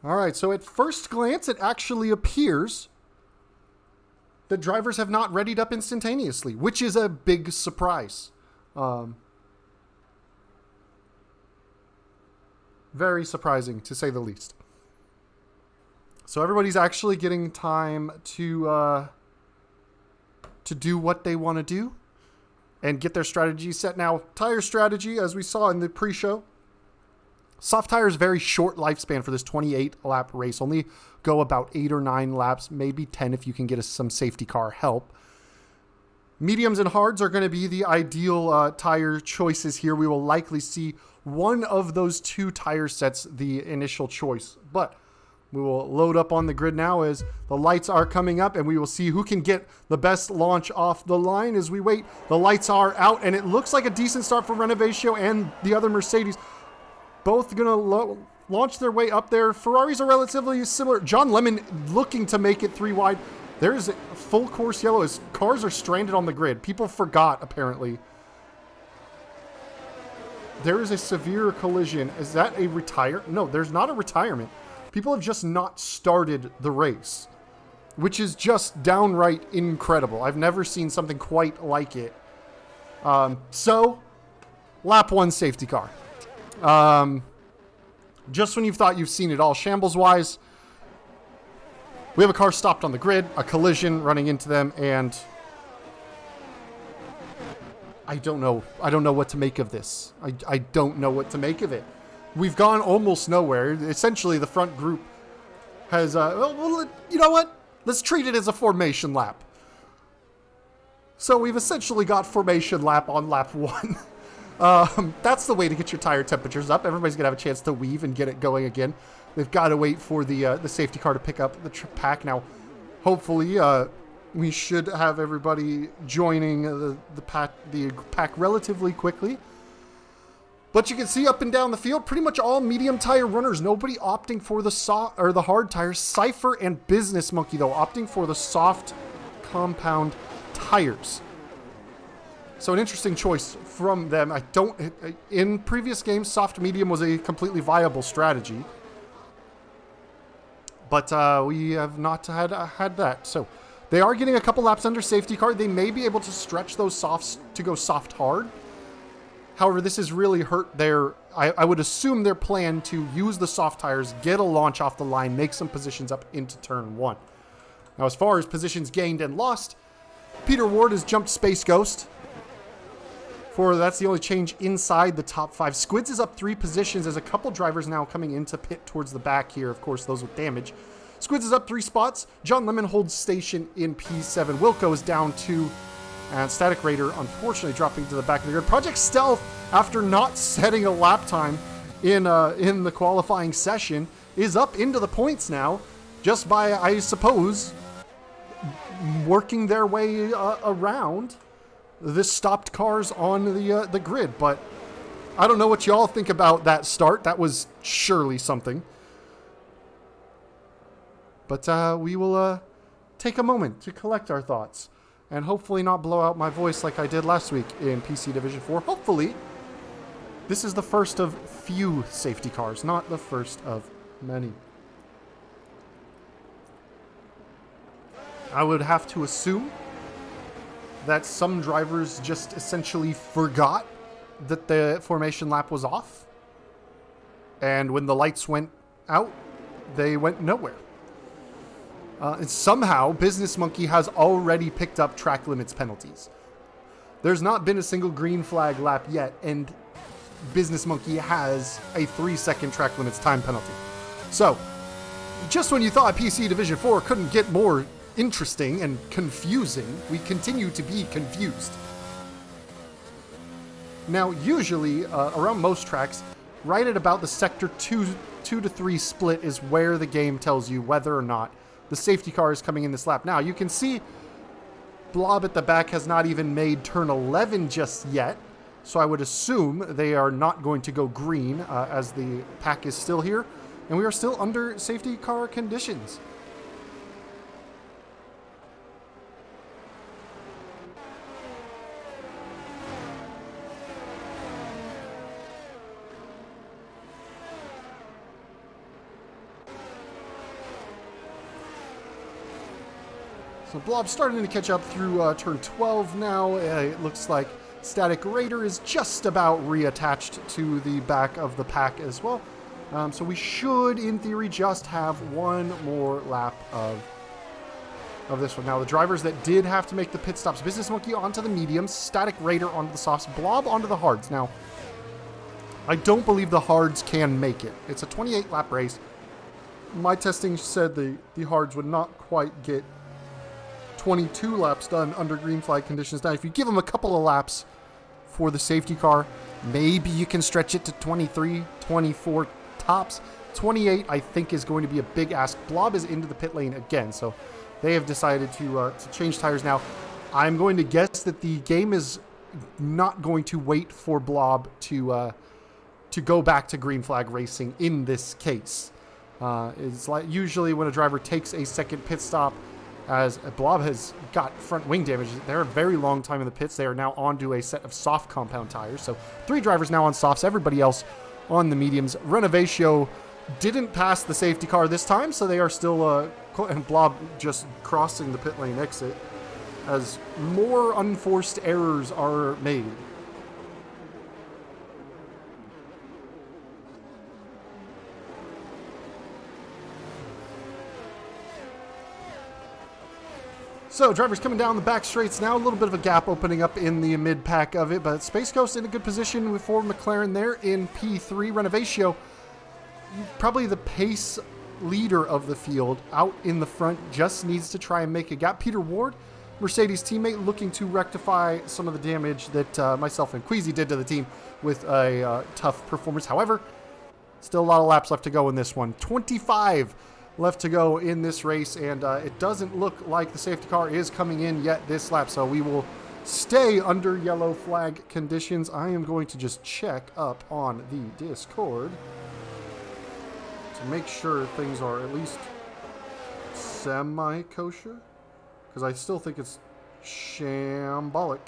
All right, so at first glance, it actually appears that drivers have not readied up instantaneously, which is a big surprise. Very surprising, to say the least. So everybody's actually getting time to do what they want to do and get their strategy set. Now, tire strategy, as we saw in the pre-show, soft tires, very short lifespan for this 28-lap race. Only go about 8 or 9 laps, maybe 10 if you can get some safety car help. Mediums and hards are going to be the ideal tire choices here. We will likely see one of those two tire sets the initial choice. But We will load up on the grid now as the lights are coming up, and we will see who can get the best launch off the line as we wait. The lights are out, and it looks like a decent start for Renovatio and the other Mercedes. Both going to launch their way up there. Ferraris are relatively similar. John Lemon looking to make it 3 wide. There's a full course yellow as cars are stranded on the grid. People forgot, apparently. There is a severe collision. Is that a retire? No, there's not a retirement. People have just not started the race, which is just downright incredible. I've never seen something quite like it. So, lap 1 safety car. Just when you thought you've seen it all shambles-wise, we have a car stopped on the grid, a collision running into them, and I don't know what to make of this. I don't know what to make of it. We've gone almost nowhere. Essentially, the front group has, well, you know what? Let's treat it as a formation lap. So we've essentially got formation lap on lap 1. That's the way to get your tire temperatures up. Everybody's going to have a chance to weave and get it going again. They've got to wait for the safety car to pick up the pack. Now, hopefully, we should have everybody joining the pack relatively quickly. But you can see up and down the field, pretty much all medium tire runners. Nobody opting for the hard tires. Cypher and Business Monkey, though, opting for the soft compound tires. So an interesting choice from them. In previous games, soft medium was a completely viable strategy. But we have not had that. So they are getting a couple laps under safety car. They may be able to stretch those softs to go soft hard. However, this has really hurt their, I would assume their plan to use the soft tires, get a launch off the line, make some positions up into turn 1. Now, as far as positions gained and lost, Peter Ward has jumped Space Ghost. That's the only change inside the top 5. Squids is up 3 positions as a couple drivers now coming into pit towards the back here. Of course, those with damage. Squids is up 3 spots. John Lemon holds station in P7. Wilco is down 2. And Static Raider, unfortunately, dropping to the back of the grid. Project Stealth, after not setting a lap time in the qualifying session, is up into the points now, just by, I suppose, working their way around the stopped cars on the grid. But I don't know what y'all think about that start. That was surely something. But we will take a moment to collect our thoughts. And hopefully not blow out my voice like I did last week in PC Division 4. Hopefully, this is the first of few safety cars, not the first of many. I would have to assume that some drivers just essentially forgot that the formation lap was off. And when the lights went out, they went nowhere. And somehow, Business Monkey has already picked up track limits penalties. There's not been a single green flag lap yet, and Business Monkey has a 3-second track limits time penalty. So, just when you thought PC Division 4 couldn't get more interesting and confusing, we continue to be confused. Now, usually, around most tracks, right at about the sector 2 to 3 split is where the game tells you whether or not the safety car is coming in this lap. Now, you can see Blob at the back has not even made turn 11 just yet, so I would assume they are not going to go green as the pack is still here, and we are still under safety car conditions. So Blob's starting to catch up through turn 12 now. It looks like Static Raider is just about reattached to the back of the pack as well. So we should, in theory, just have one more lap of this one. Now, the drivers that did have to make the pit stops, Business Monkey onto the mediums, Static Raider onto the softs, Blob onto the hards. Now, I don't believe the hards can make it. It's a 28-lap race. My testing said the hards would not quite get 22 laps done under green flag conditions. Now, if you give them a couple of laps for the safety car, maybe you can stretch it to 23, 24 tops. 28, I think, is going to be a big ask. Blob is into the pit lane again, so they have decided to change tires now. I'm going to guess that the game is not going to wait for Blob to go back to green flag racing in this case. It's like usually when a driver takes a second pit stop, as Blob has got front wing damage. They're a very long time in the pits. They are now onto a set of soft compound tires. So 3 drivers now on softs, everybody else on the mediums. Renovatio didn't pass the safety car this time, so they are still, and Blob just crossing the pit lane exit as more unforced errors are made. So, drivers coming down the back straights now. A little bit of a gap opening up in the mid-pack of it, but Space Ghost in a good position for McLaren there in P3. Renovatio, probably the pace leader of the field, out in the front, just needs to try and make a gap. Peter Ward, Mercedes teammate, looking to rectify some of the damage that myself and Queasy did to the team with a tough performance. However, still a lot of laps left to go in this one. 25 left to go in this race, and it doesn't look like the safety car is coming in yet this lap, so we will stay under yellow flag conditions. I am going to just check up on the Discord to make sure things are at least semi-kosher, because I still think it's shambolic.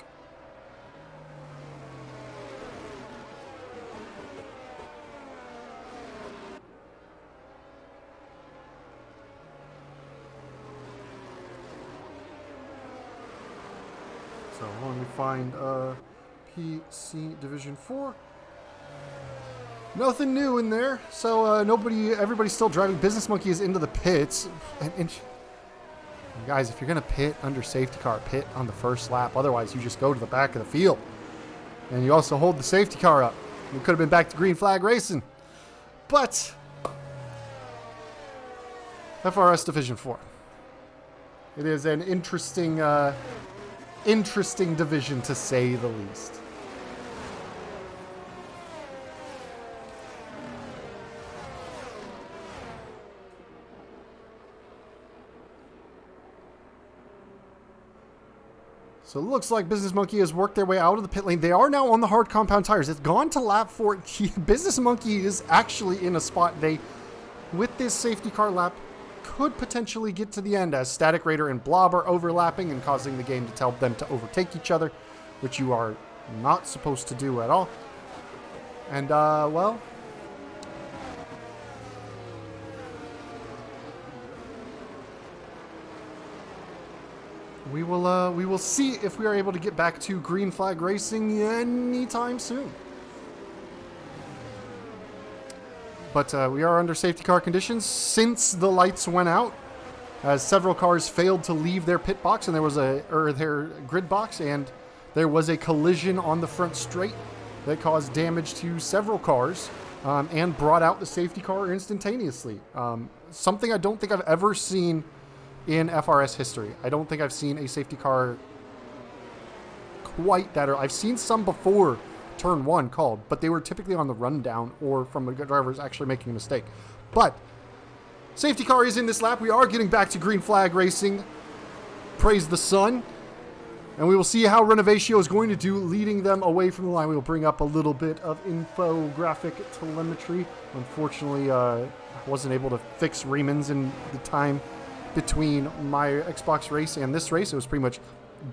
So let me find PC Division 4. Nothing new in there. So everybody's still driving. Business Monkey is into the pits. And guys, if you're going to pit under safety car, pit on the first lap. Otherwise, you just go to the back of the field. And you also hold the safety car up. We could have been back to green flag racing. But FRS Division 4. It is an interesting division, to say the least. So it looks like Business Monkey has worked their way out of the pit lane. They are now on the hard compound tires. It's gone to lap 4. Business Monkey is actually in a spot they, with this safety car lap, could potentially get to the end, as Static Raider and Blob are overlapping and causing the game to tell them to overtake each other, which you are not supposed to do at all. And, well, we will see if we are able to get back to green flag racing anytime soon. But we are under safety car conditions since the lights went out, as several cars failed to leave their pit box and their grid box, and there was a collision on the front straight that caused damage to several cars and brought out the safety car instantaneously. Something I don't think I've ever seen in FRS history. I don't think I've seen a safety car quite that early. I've seen some before turn 1 called, but they were typically on the rundown or from a driver's actually making a mistake. But safety car is in this lap. We are getting back to green flag racing. Praise the sun. And we will see how Renovatio is going to do, leading them away from the line. We will bring up a little bit of infographic telemetry. Unfortunately, I wasn't able to fix Riemann's in the time between my Xbox race and this race. It was pretty much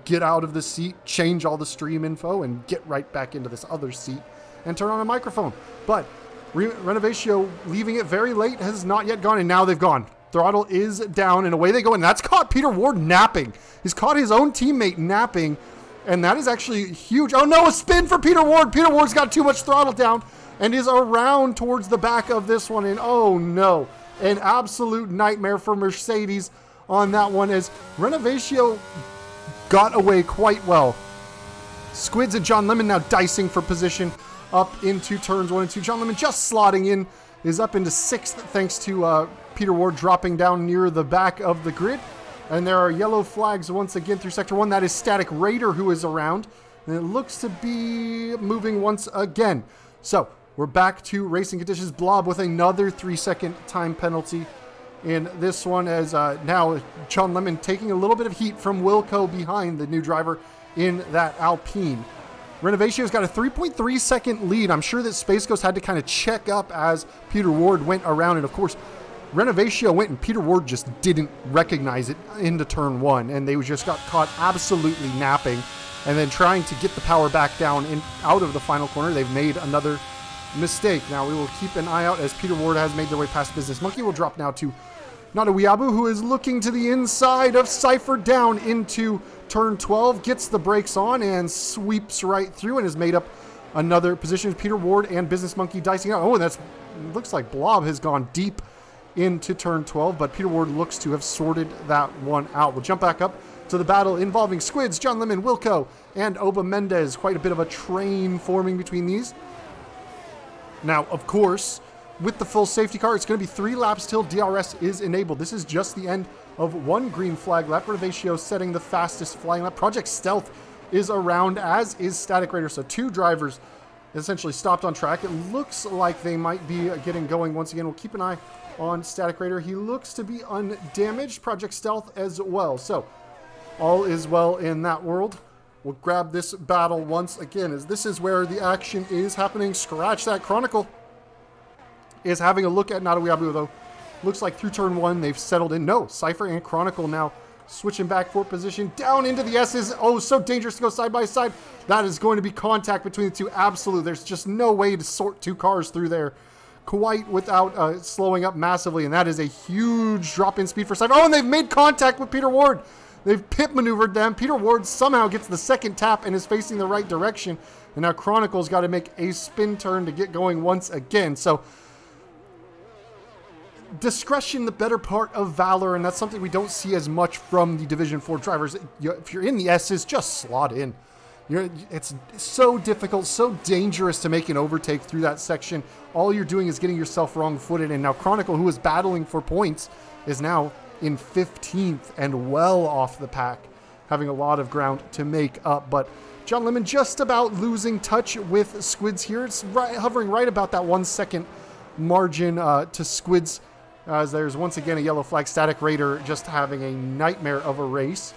get out of the seat, change all the stream info, and get right back into this other seat and turn on a microphone. But Renovatio, leaving it very late, has not yet gone, and now they've gone. Throttle is down, and away they go, and that's caught Peter Ward napping. He's caught his own teammate napping, and that is actually huge. Oh no, a spin for Peter Ward. Peter Ward's got too much throttle down and is around towards the back of this one, and oh no, an absolute nightmare for Mercedes on that one, as Renovatio got away quite well. Squids and John Lemon now dicing for position up into turns 1 and 2. John Lemon just slotting in, is up into 6th thanks to Peter Ward dropping down near the back of the grid. And there are yellow flags once again through Sector 1. That is Static Raider who is around. And it looks to be moving once again. So We're back to racing conditions. Blob with another 3-second time penalty in this one, as now John Lemon taking a little bit of heat from Wilco behind the new driver in that Alpine. Renovatio's got a 3.3 second lead. I'm sure that Space Ghost had to kind of check up as Peter Ward went around, and of course Renovatio went and Peter Ward just didn't recognize it into turn 1, and they just got caught absolutely napping, and then trying to get the power back down and out of the final corner. They've made another mistake. Now we will keep an eye out as Peter Ward has made their way past Business Monkey. Will drop now to Nadawiabu, who is looking to the inside of Cypher down into turn 12, gets the brakes on and sweeps right through and has made up another position. Peter Ward and Business Monkey dicing out. Oh, and that's looks like Blob has gone deep into turn 12, but Peter Ward looks to have sorted that one out. We'll jump back up to the battle involving Squids, John Lemon, Wilco, and Oba Mendez. Quite a bit of a train forming between these. Now, of course, with the full safety car, it's going to be 3 laps till DRS is enabled. This is just the end of 1 green flag lap. Renovation setting the fastest flying lap. Project Stealth is around, as is Static Raider. So 2 drivers essentially stopped on track. It looks like they might be getting going once again. We'll keep an eye on Static Raider. He looks to be undamaged. Project Stealth as well. So all is well in that world. We'll grab this battle once again, as this is where the action is happening. Scratch that. Chronicle is having a look at Nadawiabu, though. Looks like through turn 1 they've settled in. No, Cypher and Chronicle now switching back for position. Down into the S's. Oh, so dangerous to go side by side. That is going to be contact between the two. Absolute. There's just no way to sort 2 cars through there quite without slowing up massively, and that is a huge drop in speed for Cypher. Oh, and they've made contact with Peter Ward. They've pit maneuvered them. Peter Ward somehow gets the second tap and is facing the right direction, and now Chronicle's got to make a spin turn to get going once again. So discretion, the better part of valor, and that's something we don't see as much from the Division 4 drivers. If you're in the S's, just slot in. It's so difficult, so dangerous to make an overtake through that section. All you're doing is getting yourself wrong-footed, and now Chronicle, who is battling for points, is now in 15th and well off the pack, having a lot of ground to make up. But John Lemon just about losing touch with Squids here. It's hovering right about that 1 second margin to Squids, as there's once again a yellow flag. Static Raider just having a nightmare of a race.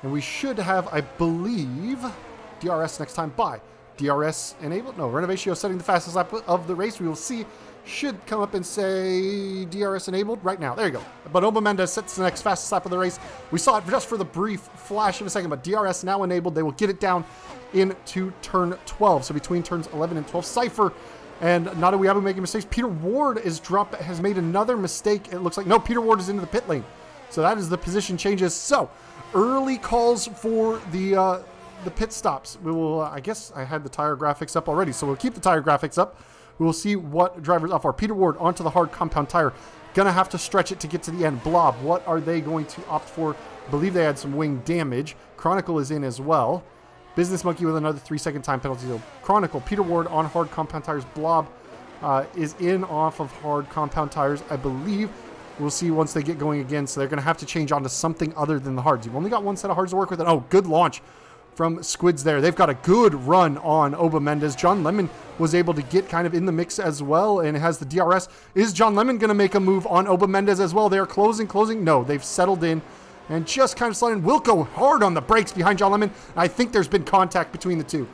And we should have, I believe, DRS next time by. DRS enabled? No, Renovatio setting the fastest lap of the race. We will see. Should come up and say DRS enabled right now. There you go. But Oba Mendez sets the next fastest lap of the race. We saw it just for the brief flash of a second, but DRS now enabled. They will get it down into turn 12. So between turns 11 and 12, Cypher and Nadawiabu making mistakes. Peter Ward has made another mistake. It looks like, no, Peter Ward is into the pit lane. So that is the position changes. So early calls for the pit stops. We will, I guess I had the tire graphics up already, so we'll keep the tire graphics up. We will see what drivers off are. Peter Ward onto the hard compound tire. Gonna have to stretch it to get to the end. Blob, what are they going to opt for? I believe they had some wing damage. Chronicle is in as well. Business Monkey with another 3-second time penalty. So Chronicle, Peter Ward on hard compound tires. Blob is in off of hard compound tires, I believe. We'll see once they get going again. So they're going to have to change on to something other than the hards. You've only got 1 set of hards to work with. And oh, good launch from Squids there. They've got a good run on Oba Mendez. John Lemon was able to get kind of in the mix as well and has the DRS. Is John Lemon going to make a move on Oba Mendez as well? They're closing. No, they've settled in and just kind of sliding. Wilco hard on the brakes behind John Lemon. I think there's been contact between the two.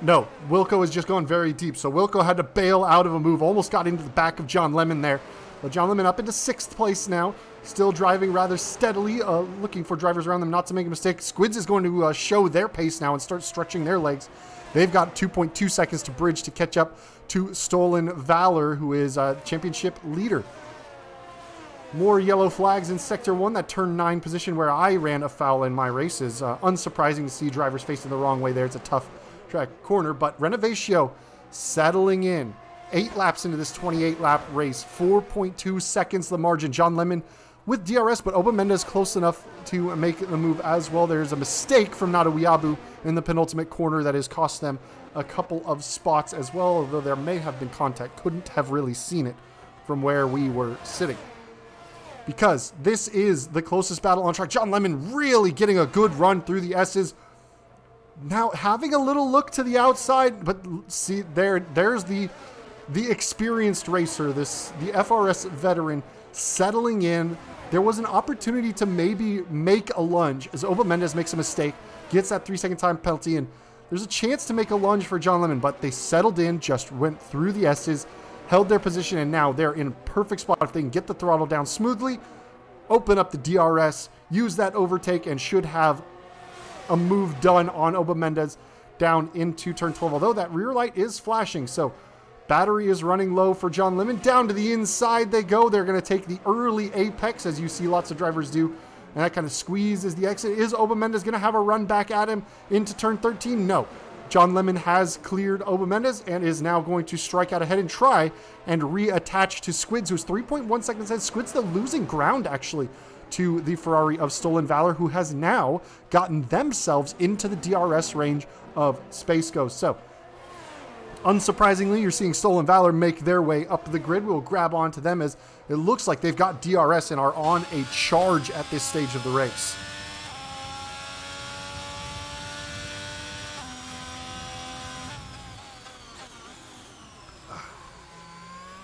No, Wilco has just gone very deep. So Wilco had to bail out of a move. Almost got into the back of John Lemon there. But John Lemon up into 6th place now. Still driving rather steadily, looking for drivers around them not to make a mistake. Squids is going to show their pace now and start stretching their legs. They've got 2.2 seconds to bridge to catch up to Stolen Valor, who is championship leader. More yellow flags in Sector 1, that turn 9 position where I ran afoul in my race. Is unsurprising to see drivers facing the wrong way there. It's a tough track corner, but Renovatio settling in. 8 laps into this 28-lap race. 4.2 seconds the margin. John Lemon with DRS, but Oba Mendez close enough to make the move as well. There's a mistake from Nadawiabu in the penultimate corner that has cost them a couple of spots as well, although there may have been contact. Couldn't have really seen it from where we were sitting, because this is the closest battle on track. John Lemon really getting a good run through the S's. Now having a little look to the outside, but see there's the experienced racer, the FRS veteran settling in. There was an opportunity to maybe make a lunge as Oba Mendez makes a mistake, gets that 3-second time penalty, and there's a chance to make a lunge for John Lemon, but they settled in, just went through the S's, held their position, and now they're in a perfect spot. If they can get the throttle down smoothly, open up the DRS, use that overtake, and should have a move done on Oba Mendez down into turn 12, although that rear light is flashing, so battery is running low for John Lemon. Down to the inside they go. They're going to take the early apex, as you see lots of drivers do, and that kind of squeezes the exit. Is Oba Mendez going to have a run back at him into turn 13? No. John Lemon has cleared Oba Mendez and is now going to strike out ahead and try and reattach to Squids, who's 3.1 seconds ahead. Squids the losing ground, actually, to the Ferrari of Stolen Valor, who has now gotten themselves into the DRS range of Space Ghost. So, unsurprisingly, you're seeing Stolen Valor make their way up the grid. We'll grab onto them as it looks like they've got DRS and are on a charge at this stage of the race.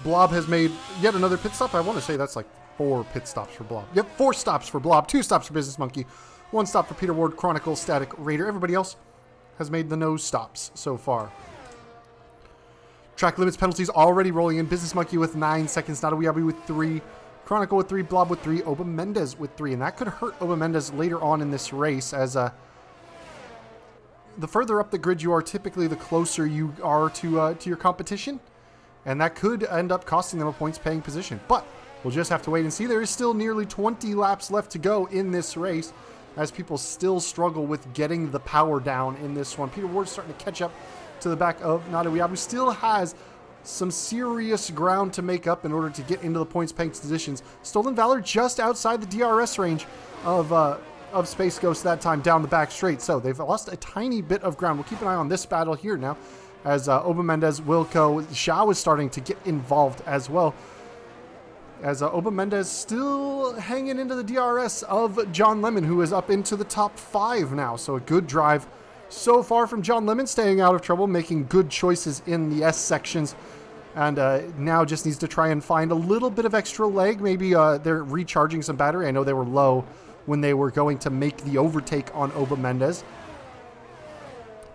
Blob has made yet another pit stop. I want to say that's like 4 pit stops for Blob. Yep, 4 stops for Blob, 2 stops for Business Monkey, 1 stop for Peter Ward, Chronicle, Static, Raider. Everybody else has made the no stops so far. Track limits penalties already rolling in. Business Monkey with 9 seconds, Nadawiabi with 3, Chronicle with 3, Blob with 3, Oba Mendez with 3. And that could hurt Oba Mendez later on in this race, as the further up the grid you are, typically the closer you are to your competition. And that could end up costing them a points paying position. But we'll just have to wait and see. There is still nearly 20 laps left to go in this race, as people still struggle with getting the power down in this one. Peter Ward's starting to catch up to the back of Nadawiabu. Still has some serious ground to make up in order to get into the points paying positions. Stolen Valor just outside the DRS range of Space Ghost that time down the back straight. So they've lost a tiny bit of ground. We'll keep an eye on this battle here now, as Oba Mendez, Wilco, Xiao is starting to get involved as well. As Oba Mendez still hanging into the DRS of John Lemon, who is up into the top 5 now. So a good drive so far from John Lemon, staying out of trouble, making good choices in the S sections. And now just needs to try and find a little bit of extra leg. Maybe they're recharging some battery. I know they were low when they were going to make the overtake on Oba Mendez.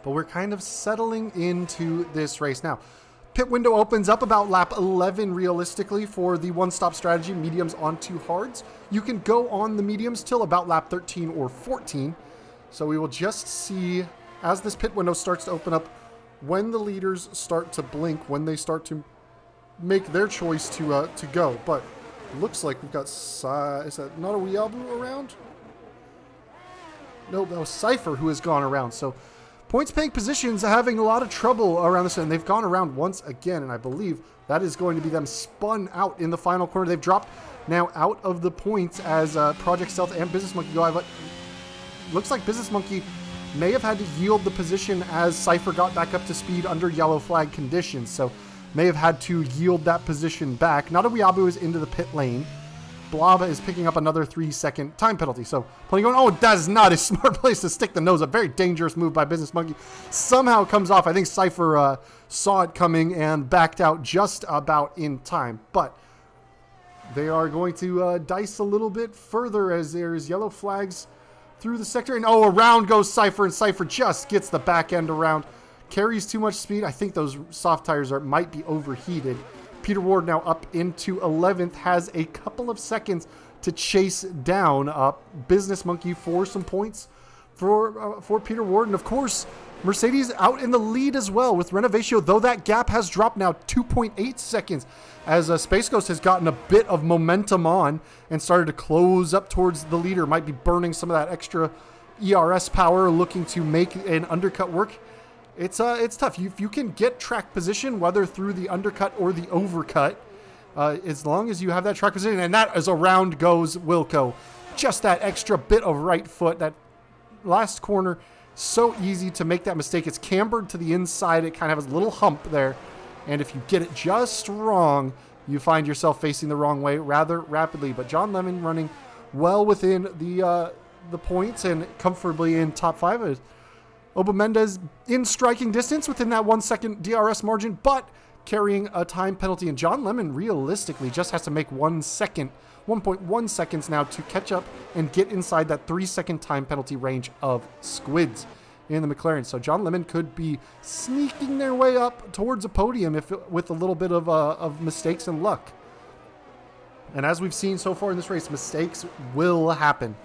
But we're kind of settling into this race now. Pit window opens up about lap 11 realistically for the one-stop strategy, mediums onto hards. You can go on the mediums till about lap 13 or 14. So we will just see as this pit window starts to open up, when the leaders start to blink, when they start to make their choice to go. But it looks like we've got, is that not a Weeabu around? No, that was Cypher who has gone around. So points paying positions are having a lot of trouble around this, and they've gone around once again, and I believe that is going to be them spun out in the final corner. They've dropped now out of the points as Project Stealth and Business Monkey go out, but looks like Business Monkey may have had to yield the position as Cypher got back up to speed under yellow flag conditions, so may have had to yield that position back. Nadawiabu is into the pit lane. Blob is picking up another 3-second time penalty. So plenty going, oh, that is not a smart place to stick the nose. A very dangerous move by Business Monkey. Somehow comes off. I think Cypher saw it coming and backed out just about in time. But they are going to dice a little bit further as there's yellow flags through the sector. And oh, around goes Cypher, and Cypher just gets the back end around. Carries too much speed. I think those soft tires might be overheated. Peter Ward now up into 11th, has a couple of seconds to chase down Business Monkey for some points for Peter Ward. And of course, Mercedes out in the lead as well with Renovatio, though that gap has dropped now 2.8 seconds as Space Ghost has gotten a bit of momentum on and started to close up towards the leader. Might be burning some of that extra ERS power, looking to make an undercut work. It's tough. If you can get track position, whether through the undercut or the overcut, as long as you have that track position, and that is around goes Wilco. Just that extra bit of right foot, that last corner, so easy to make that mistake. It's cambered to the inside. It kind of has a little hump there, and if you get it just wrong, you find yourself facing the wrong way rather rapidly. But John Lemon running well within the points and comfortably in top 5. Oba Mendez in striking distance within that 1 second DRS margin, but carrying a time penalty. And John Lemon realistically just has to make 1 second, 1.1 seconds now to catch up and get inside that 3 second time penalty range of Squids in the McLaren. So John Lemon could be sneaking their way up towards a podium with a little bit of mistakes and luck. And as we've seen so far in this race, mistakes will happen.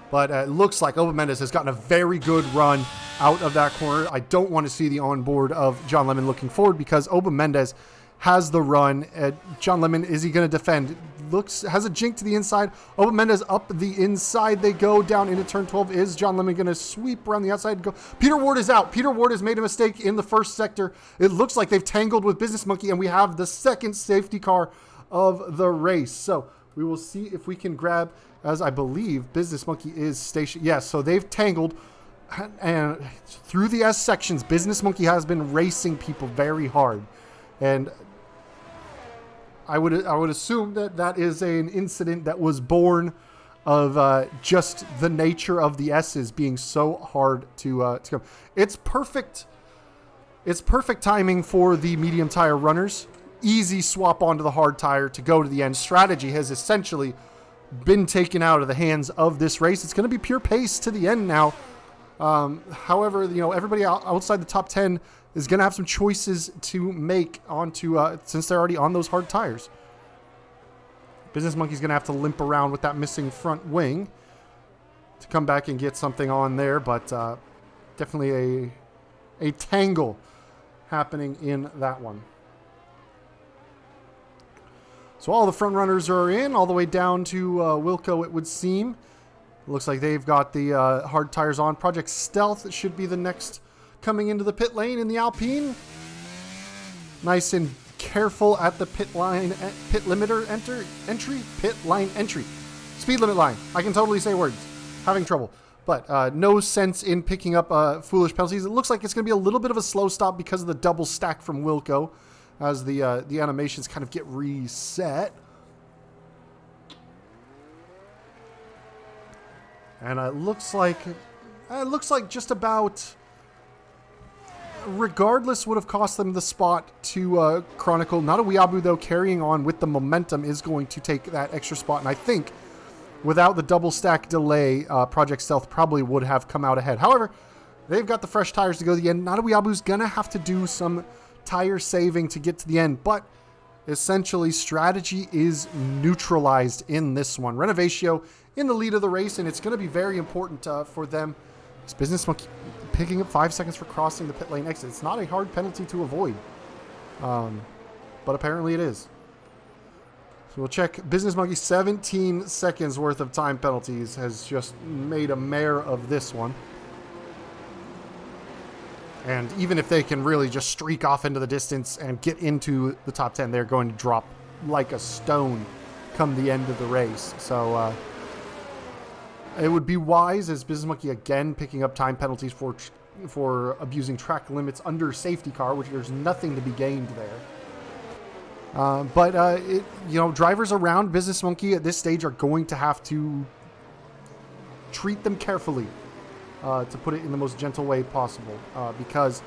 But it looks like Oba Mendez has gotten a very good run out of that corner. I don't want to see the onboard of John Lemon looking forward because Oba Mendez has the run. John Lemon, is he going to defend? Has a jink to the inside. Oba Mendez up the inside. They go down into turn 12. Is John Lemon going to sweep around the outside and go? Peter Ward is out. Peter Ward has made a mistake in the first sector. It looks like they've tangled with Business Monkey, and we have the second safety car of the race. So we will see if we can grab, as I believe Business Monkey is stationed. Yes, so they've tangled, and through the S sections, Business Monkey has been racing people very hard. And I would assume that is an incident that was born of just the nature of the S's being so hard to come. It's perfect timing for the medium tire runners. Easy swap onto the hard tire to go to the end. Strategy has essentially been taken out of the hands of this race. It's going to be pure pace to the end now. However, everybody outside the top 10 is going to have some choices to make onto since they're already on those hard tires. Business Monkey's going to have to limp around with that missing front wing to come back and get something on there, but definitely a tangle happening in that one. So all the front runners are in, all the way down to Wilco, it would seem. Looks like they've got the hard tires on. Project Stealth should be the next coming into the pit lane in the Alpine. Nice and careful at the pit line, pit limiter entry, pit line entry. Speed limit line. I can totally say words. Having trouble. But no sense in picking up foolish penalties. It looks like it's going to be a little bit of a slow stop because of the double stack from Wilco as the animations kind of get reset. And it looks like just about, regardless, would have cost them the spot to Chronicle. Not a Weeaboo, though, carrying on with the momentum is going to take that extra spot. And I think without the double stack delay, Project Stealth probably would have come out ahead. However, they've got the fresh tires to go to the end. Not a Weeaboo's going to have to do some tire saving to get to the end, but essentially strategy is neutralized in this one. Renovatio in the lead of the race, and it's going to be very important for them. This Business Monkey picking up 5 seconds for crossing the pit lane exit. It's not a hard penalty to avoid, but apparently it is. So we'll check Business Monkey. 17 seconds worth of time penalties has just made a mare of this one. And even if they can really just streak off into the distance and get into the top 10, they're going to drop like a stone come the end of the race. So it would be wise, as Business Monkey again picking up time penalties for abusing track limits under safety car, which there's nothing to be gained there. But drivers around Business Monkey at this stage are going to have to treat them carefully. To put it in the most gentle way possible, because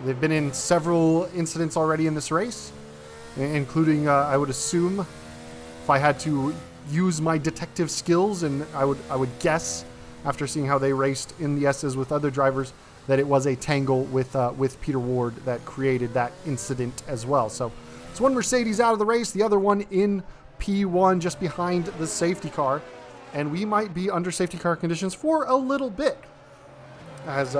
they've been in several incidents already in this race, including, I would assume, if I had to use my detective skills, and I would guess, after seeing how they raced in the S's with other drivers, that it was a tangle with Peter Ward that created that incident as well. So it's one Mercedes out of the race, the other one in P1 just behind the safety car, and we might be under safety car conditions for a little bit. As,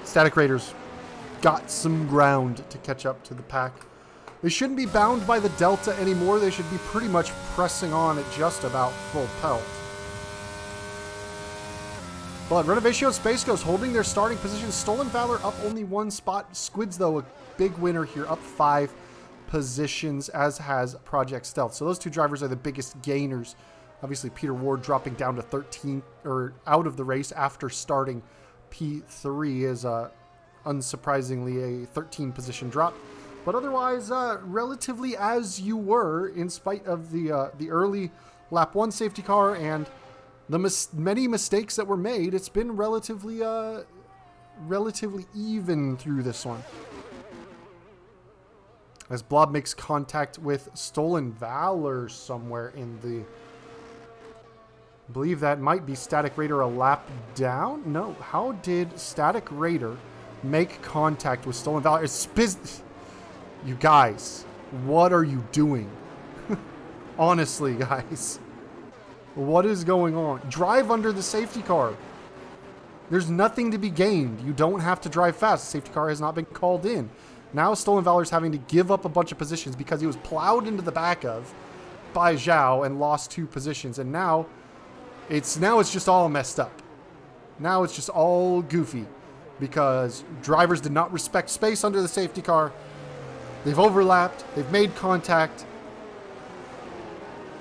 Static Raiders got some ground to catch up to the pack. They shouldn't be bound by the Delta anymore. They should be pretty much pressing on at just about full pelt. But Renovatio and Space Ghost holding their starting position. Stolen Valor up only 1 spot. Squids, though, a big winner here, up 5 positions, as has Project Stealth. So those two drivers are the biggest gainers. Obviously, Peter Ward dropping down to 13, or out of the race after starting P3 is unsurprisingly a 13 position drop. But otherwise, relatively as you were, in spite of the early lap 1 safety car and many mistakes that were made, it's been relatively even through this one. As Blob makes contact with Stolen Valor somewhere in the... I believe that might be Static Raider a lap down? No. How did Static Raider make contact with Stolen Valor? You guys, what are you doing? Honestly, guys. What is going on? Drive under the safety car. There's nothing to be gained. You don't have to drive fast. The safety car has not been called in. Now Stolen Valor is having to give up a bunch of positions because he was plowed into the back of by Zhao and lost 2 positions. And now it's just all messed up. Now it's just all goofy because drivers did not respect space under the safety car. They've overlapped. They've made contact.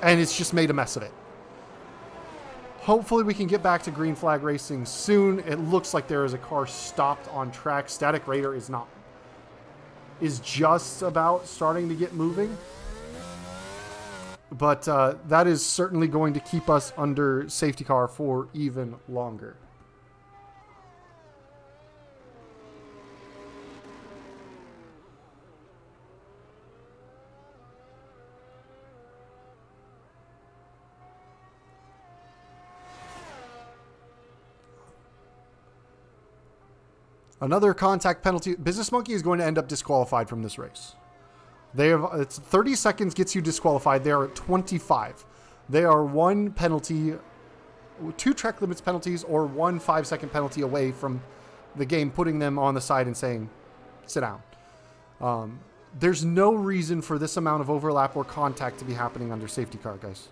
And it's just made a mess of it. Hopefully we can get back to green flag racing soon. It looks like there is a car stopped on track. Static Raider is just about starting to get moving. But that is certainly going to keep us under safety car for even longer. Another contact penalty. Business Monkey is going to end up disqualified from this race. It's 30 seconds gets you disqualified. They are at 25. They are 1 penalty, 2 track limits penalties, or 1 5-second penalty away from the game putting them on the side and saying, sit down. There's no reason for this amount of overlap or contact to be happening under safety car, guys.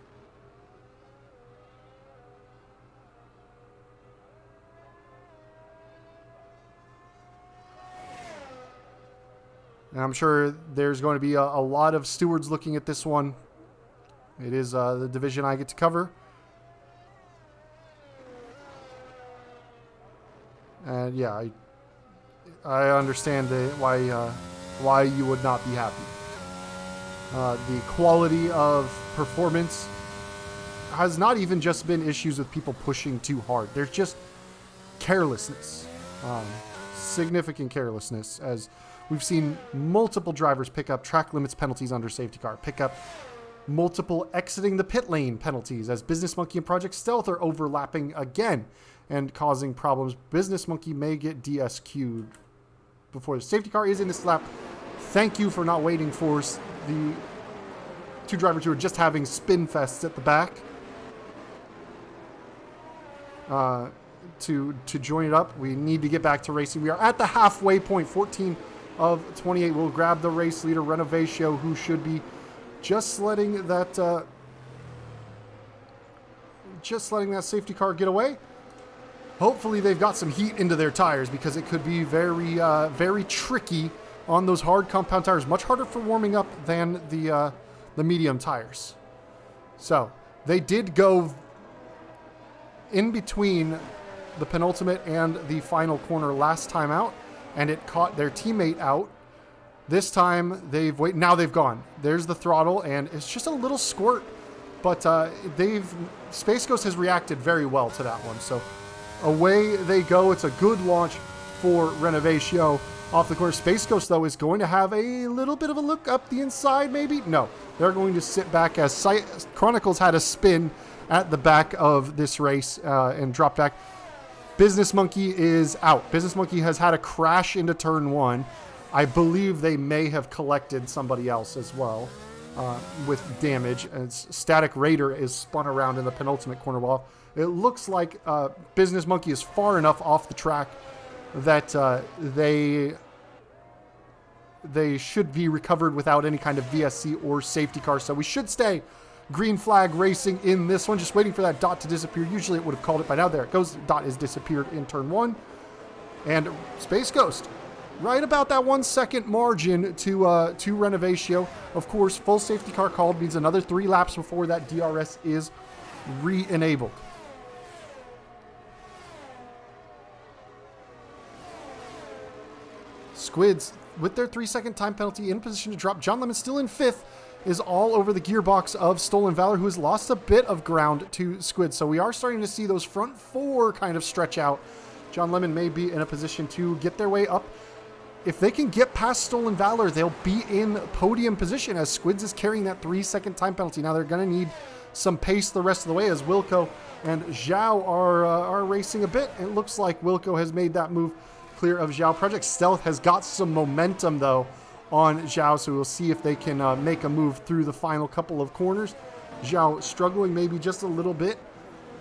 And I'm sure there's going to be a lot of stewards looking at this one. It is the division I get to cover. And yeah, I understand why you would not be happy. The quality of performance has not even just been issues with people pushing too hard. There's just carelessness. Significant carelessness, as we've seen multiple drivers pick up track limits penalties under safety car, pick up multiple exiting the pit lane penalties, as Business Monkey and Project Stealth are overlapping again and causing problems. Business Monkey may get DSQ'd before the safety car is in this lap. Thank you for not waiting for the 2 drivers who are just having spin fests at the back to join it up. We need to get back to racing. We are at the halfway point. 14 of 28 will grab the race leader, Renovatio, who should be just letting that safety car get away. Hopefully they've got some heat into their tires, because it could be very tricky on those hard compound tires. Much harder for warming up than the medium tires. So they did go in between the penultimate and the final corner last time out, and it caught their teammate out. This time now they've gone. There's the throttle, and it's just a little squirt, but Space Ghost has reacted very well to that one. So away they go. It's a good launch for Renovatio off the corner. Space Ghost, though, is going to have a little bit of a look up the inside, maybe? No, they're going to sit back, as Chronicles had a spin at the back of this race and drop back. Business Monkey is out. Business Monkey has had a crash into turn 1. I believe they may have collected somebody else as well with damage. And Static Raider is spun around in the penultimate corner wall. It looks like Business Monkey is far enough off the track that they should be recovered without any kind of VSC or safety car. So we should stay green flag racing in this one. Just waiting for that dot to disappear. Usually it would have called it by now. There it goes. Dot is disappeared in turn 1. And Space Ghost, right about that 1 second margin to Renovatio. Of course, full safety car called means another 3 laps before that DRS is re-enabled. Squids, with their 3-second time penalty, in position to drop. John Lemon still in 5th. is all over the gearbox of Stolen Valor, who has lost a bit of ground to Squid. So we are starting to see those front four kind of stretch out. John Lemon may be in a position to get their way up. If they can get past Stolen Valor, they'll be in podium position as Squids is carrying that 3-second time penalty. Now they're going to need some pace the rest of the way as Wilco and Zhao are racing a bit. It looks like Wilco has made that move clear of Zhao. Project Stealth has got some momentum, though, on Zhao, so we'll see if they can make a move through the final couple of corners. Zhao struggling maybe just a little bit,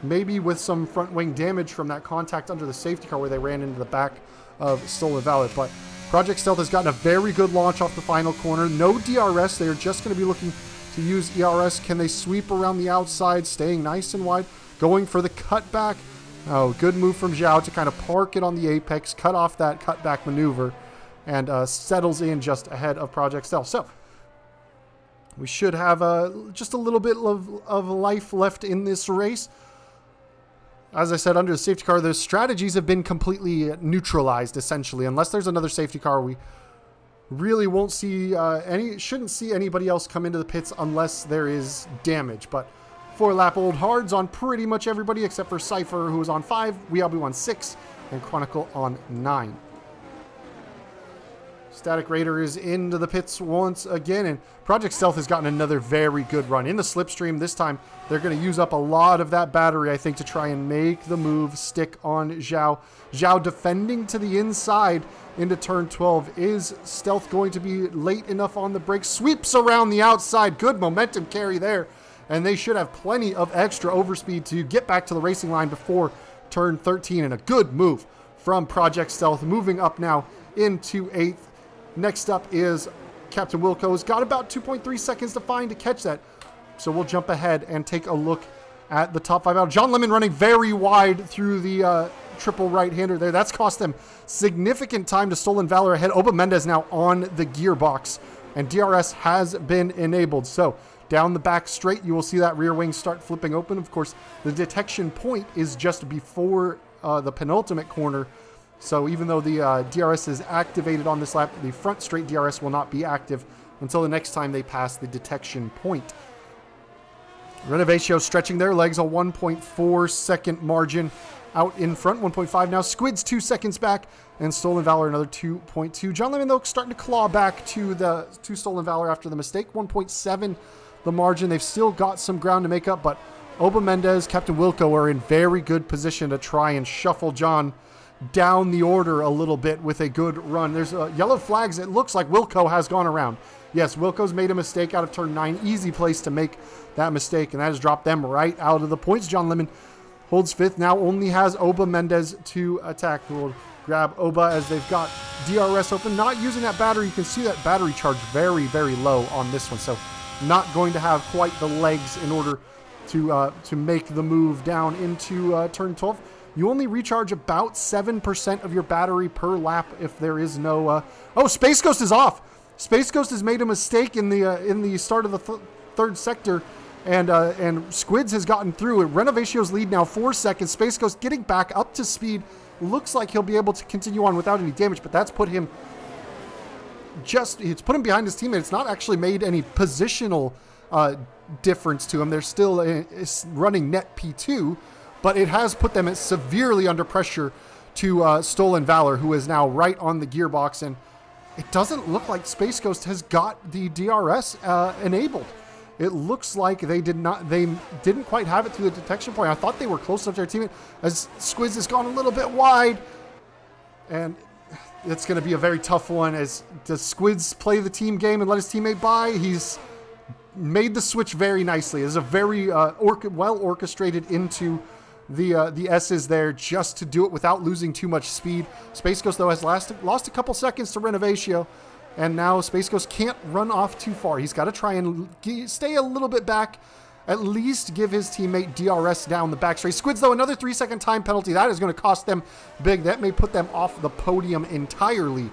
maybe with some front wing damage from that contact under the safety car where they ran into the back of Stolen Valor. But Project Stealth has gotten a very good launch off the final corner. No DRS. They're just going to be looking to use ERS. Can they sweep around the outside, staying nice and wide, going for the cutback? Oh, good move from Zhao to kind of park it on the apex, cut off that cutback maneuver, and settles in just ahead of Project Stealth. So we should have just a little bit of life left in this race. As I said, under the safety car, the strategies have been completely neutralized, essentially. Unless there's another safety car, we really won't see shouldn't see anybody else come into the pits unless there is damage. But 4-lap old hards on pretty much everybody except for Cypher, who was on 5, Weeabu on 6, and Chronicle on 9. Static Raider is into the pits once again, and Project Stealth has gotten another very good run. In the slipstream, this time they're going to use up a lot of that battery, I think, to try and make the move stick on Zhao. Zhao defending to the inside into turn 12. Is Stealth going to be late enough on the brakes? Sweeps around the outside. Good momentum carry there, and they should have plenty of extra overspeed to get back to the racing line before turn 13, and a good move from Project Stealth, moving up now into 8th. Next up is Captain Wilco's got about 2.3 seconds to find to catch that. So we'll jump ahead and take a look at the top 5 out. John Lemon running very wide through the triple right-hander there. That's cost them significant time to Stolen Valor ahead. Oba Mendez now on the gearbox, and DRS has been enabled. So down the back straight, you will see that rear wing start flipping open. Of course, the detection point is just before the penultimate corner. So even though the DRS is activated on this lap, the front straight DRS will not be active until the next time they pass the detection point. Renovatio stretching their legs, a 1.4 second margin out in front, 1.5 now. Squid's 2 seconds back, and Stolen Valor another 2.2. John Lemon, though, starting to claw back to Stolen Valor after the mistake, 1.7 the margin. They've still got some ground to make up, but Oba Mendez, Captain Wilco are in very good position to try and shuffle John down the order a little bit with a good run. There's yellow flags. It looks like Wilco has gone around. Yes, Wilco's made a mistake out of turn 9. Easy place to make that mistake, and that has dropped them right out of the points. John Lemon holds 5th. Now only has Oba Mendez to attack. We'll grab Oba as they've got DRS open. Not using that battery. You can see that battery charge very, very low on this one. So not going to have quite the legs in order to make the move down into turn 12. You only recharge about 7% of your battery per lap if there is no... Oh, Space Ghost is off! Space Ghost has made a mistake in the start of the third sector, and Squids has gotten through. Renovatio's lead now 4 seconds. Space Ghost getting back up to speed. Looks like he'll be able to continue on without any damage, but that's put him... It's put him behind his teammate. It's not actually made any positional difference to him. They're still running net P2, but it has put them severely under pressure to Stolen Valor, who is now right on the gearbox, and it doesn't look like Space Ghost has got the DRS enabled. It looks like they didn't quite have it through the detection point. I thought they were close enough to their teammate as Squiz has gone a little bit wide, and it's going to be a very tough one. Does Squids play the team game and let his teammate by? He's made the switch very nicely. It's a very well orchestrated into the S's there just to do it without losing too much speed. Space Ghost, though, has lost a couple seconds to Renovatio, and now Space Ghost can't run off too far. He's got to try and stay a little bit back, at least give his teammate DRS down the back straight. Squids, though, another 3-second time penalty. That is going to cost them big. That may put them off the podium entirely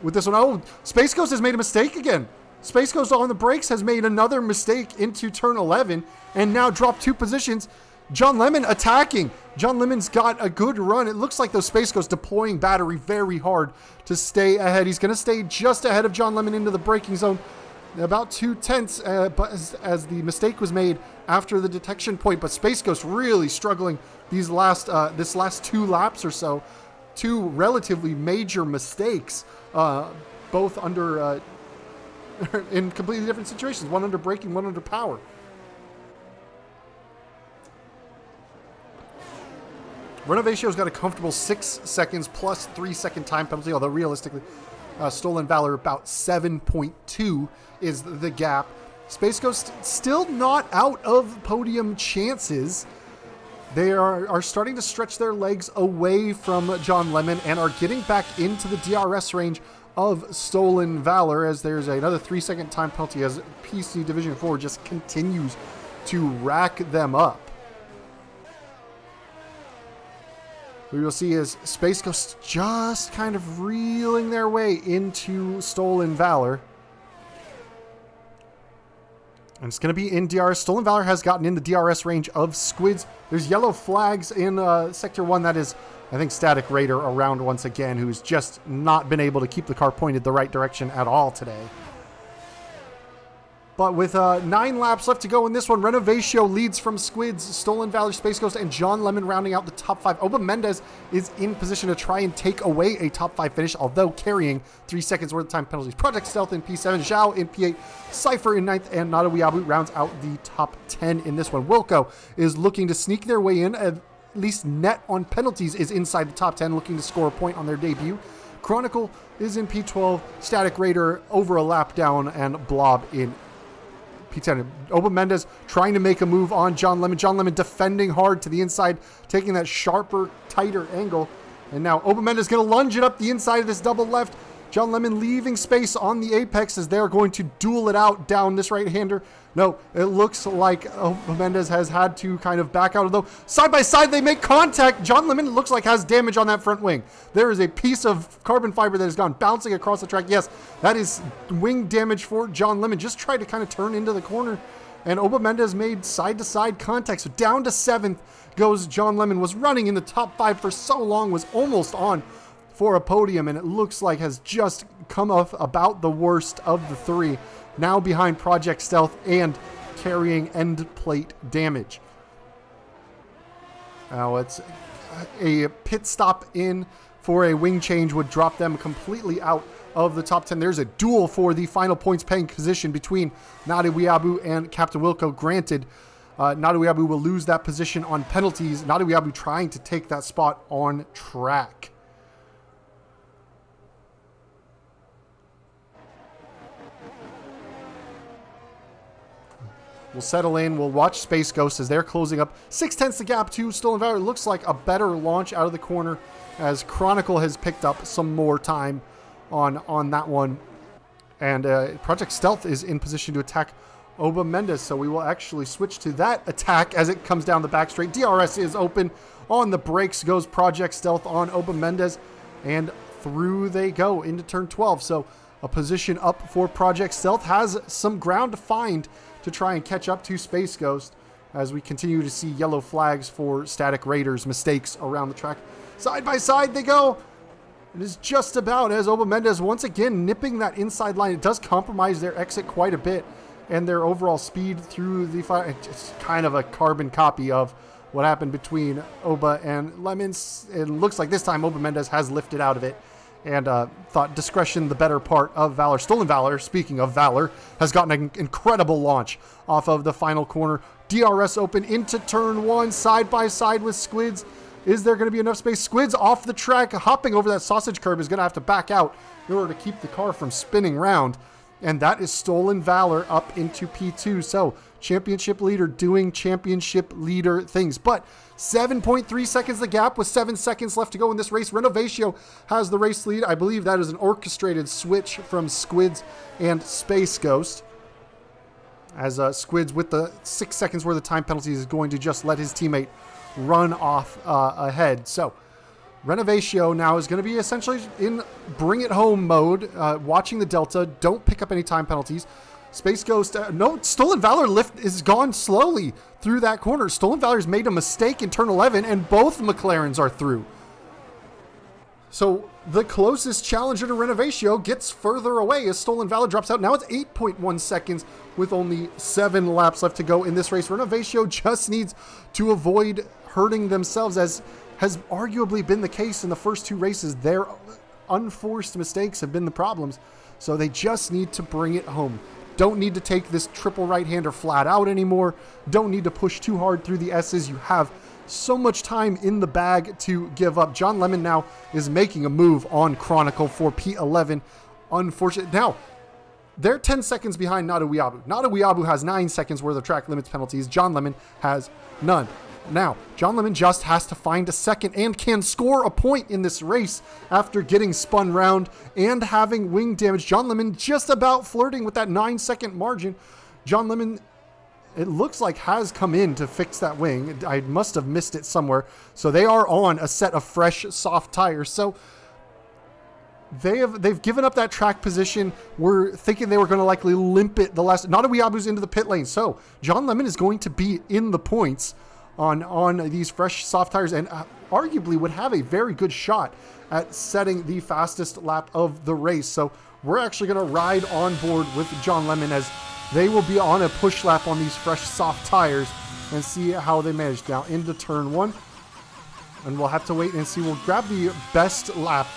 with this one. Oh, Space Ghost has made a mistake again. Space Ghost on the brakes has made another mistake into turn 11 and now dropped 2 positions. John Lemon attacking. John Lemon's got a good run. It looks like those Space Ghosts deploying battery very hard to stay ahead. He's going to stay just ahead of John Lemon into the braking zone. about 2/10, but as the mistake was made after the detection point. But Space Ghost really struggling this last 2 laps or so. 2 relatively major mistakes, both under in completely different situations. One under braking, one under power. Renovatio's got a comfortable 6 seconds plus 3-second time penalty, although realistically, Stolen Valor about 7.2 is the gap. Space Ghost still not out of podium chances. They are starting to stretch their legs away from John Lemon and are getting back into the DRS range of Stolen Valor, as there's another 3-second time penalty as PC Division 4 just continues to rack them up. What you'll see is Space Ghost just kind of reeling their way into Stolen Valor. And it's going to be in DRS. Stolen Valor has gotten in the DRS range of Squids. There's yellow flags in Sector 1. That is, I think, Static Raider around once again, who's just not been able to keep the car pointed the right direction at all today. But with 9 laps left to go in this one, Renovatio leads from Squids, Stolen Valor, Space Ghost, and John Lemon rounding out the top 5. Oba Mendez is in position to try and take away a top 5 finish, although carrying 3 seconds worth of time penalties. Project Stealth in P7, Zhao in P8, Cypher in 9th, and Nada Wiabu rounds out the top 10 in this one. Wilco is looking to sneak their way in, at least net on penalties is inside the top 10, looking to score a point on their debut. Chronicle is in P12, Static Raider over a lap down, and Blob in P10. Oba Mendez trying to make a move on John Lemon. John Lemon defending hard to the inside, taking that sharper, tighter angle. And now Oba Mendez going to lunge it up the inside of this double left. John Lemon leaving space on the apex as they're going to duel it out down this right-hander. No, it looks like Oba Mendez has had to kind of back out, although side by side they make contact. John Lemon looks like has damage on that front wing. There is a piece of carbon fiber that has gone bouncing across the track. Yes, that is wing damage for John Lemon. Just tried to kind of turn into the corner, and Oba Mendez made side-to-side contact. So down to 7th goes John Lemon. Was running in the top 5 for so long, was almost on for a podium, and it looks like has just come off about the worst of the 3. Now behind Project Stealth and carrying end plate damage. Now it's a pit stop in for a wing change would drop them completely out of the top 10. There's a duel for the final points paying position between Nada Wiabu and Captain Wilco. Granted, Nada Wiabu will lose that position on penalties. Nada Wiabu trying to take that spot on track. We'll settle in. We'll watch Space Ghost as they're closing up 6/10 the gap to Stolen Valor. Looks like a better launch out of the corner as Chronicle has picked up some more time on that one. And Project Stealth is in position to attack Oba Mendez. So we will actually switch to that attack as it comes down the back straight. DRS is open. On the brakes goes Project Stealth on Oba Mendez. And through they go into turn 12. So a position up for Project Stealth. Has some ground to find to try and catch up to Space Ghost as we continue to see yellow flags for Static Raiders mistakes around the track. Side by side they go. It is just about as Oba Mendez once again nipping that inside line. It does compromise their exit quite a bit and their overall speed through the fire. It's kind of a carbon copy of what happened between Oba and Lemons. It looks like this time Oba Mendez has lifted out of it and thought discretion the better part of Valor. Stolen Valor, speaking of Valor, has gotten an incredible launch off of the final corner. DRS open into turn 1, side by side with Squids. Is there going to be enough space? Squids off the track, hopping over that sausage curb, is going to have to back out in order to keep the car from spinning round. And that is Stolen Valor up into P2. So, championship leader doing championship leader things. But 7.3 seconds the gap with 7 seconds left to go in this race. Renovatio has the race lead. I believe that is an orchestrated switch from Squids and Space Ghost. As Squids, with the 6 seconds worth of time penalties, is going to just let his teammate run off ahead. So, Renovatio now is going to be essentially in bring it home mode, watching the Delta. Don't pick up any time penalties. Space Ghost, no, Stolen Valor lift is gone slowly through that corner. Stolen Valor's made a mistake in turn 11, and both McLarens are through. So the closest challenger to Renovatio gets further away as Stolen Valor drops out. Now it's 8.1 seconds with only 7 laps left to go in this race. Renovatio just needs to avoid hurting themselves, as has arguably been the case in the first 2 races. Their unforced mistakes have been the problems. So they just need to bring it home. Don't need to take this triple right-hander flat out anymore. Don't need to push too hard through the S's. You have so much time in the bag to give up. John Lemon now is making a move on Chronicle for P11. Unfortunate. Now, they're 10 seconds behind Nadu Wiabu. Nadu Wiabu has 9 seconds worth of track limits penalties. John Lemon has none. Now, John Lemon just has to find a second and can score a point in this race after getting spun round and having wing damage. John Lemon just about flirting with that 9-second margin. John Lemon, it looks like, has come in to fix that wing. I must have missed it somewhere. So they are on a set of fresh, soft tires. So they've given up that track position. We're thinking they were going to likely limp it the last. Nadu Wiabu's into the pit lane. So John Lemon is going to be in the points on these fresh soft tires, and arguably would have a very good shot at setting the fastest lap of the race. So we're actually going to ride on board with John Lemon as they will be on a push lap on these fresh soft tires and see how they manage. Now into turn 1, and we'll have to wait and see. We'll grab the best lap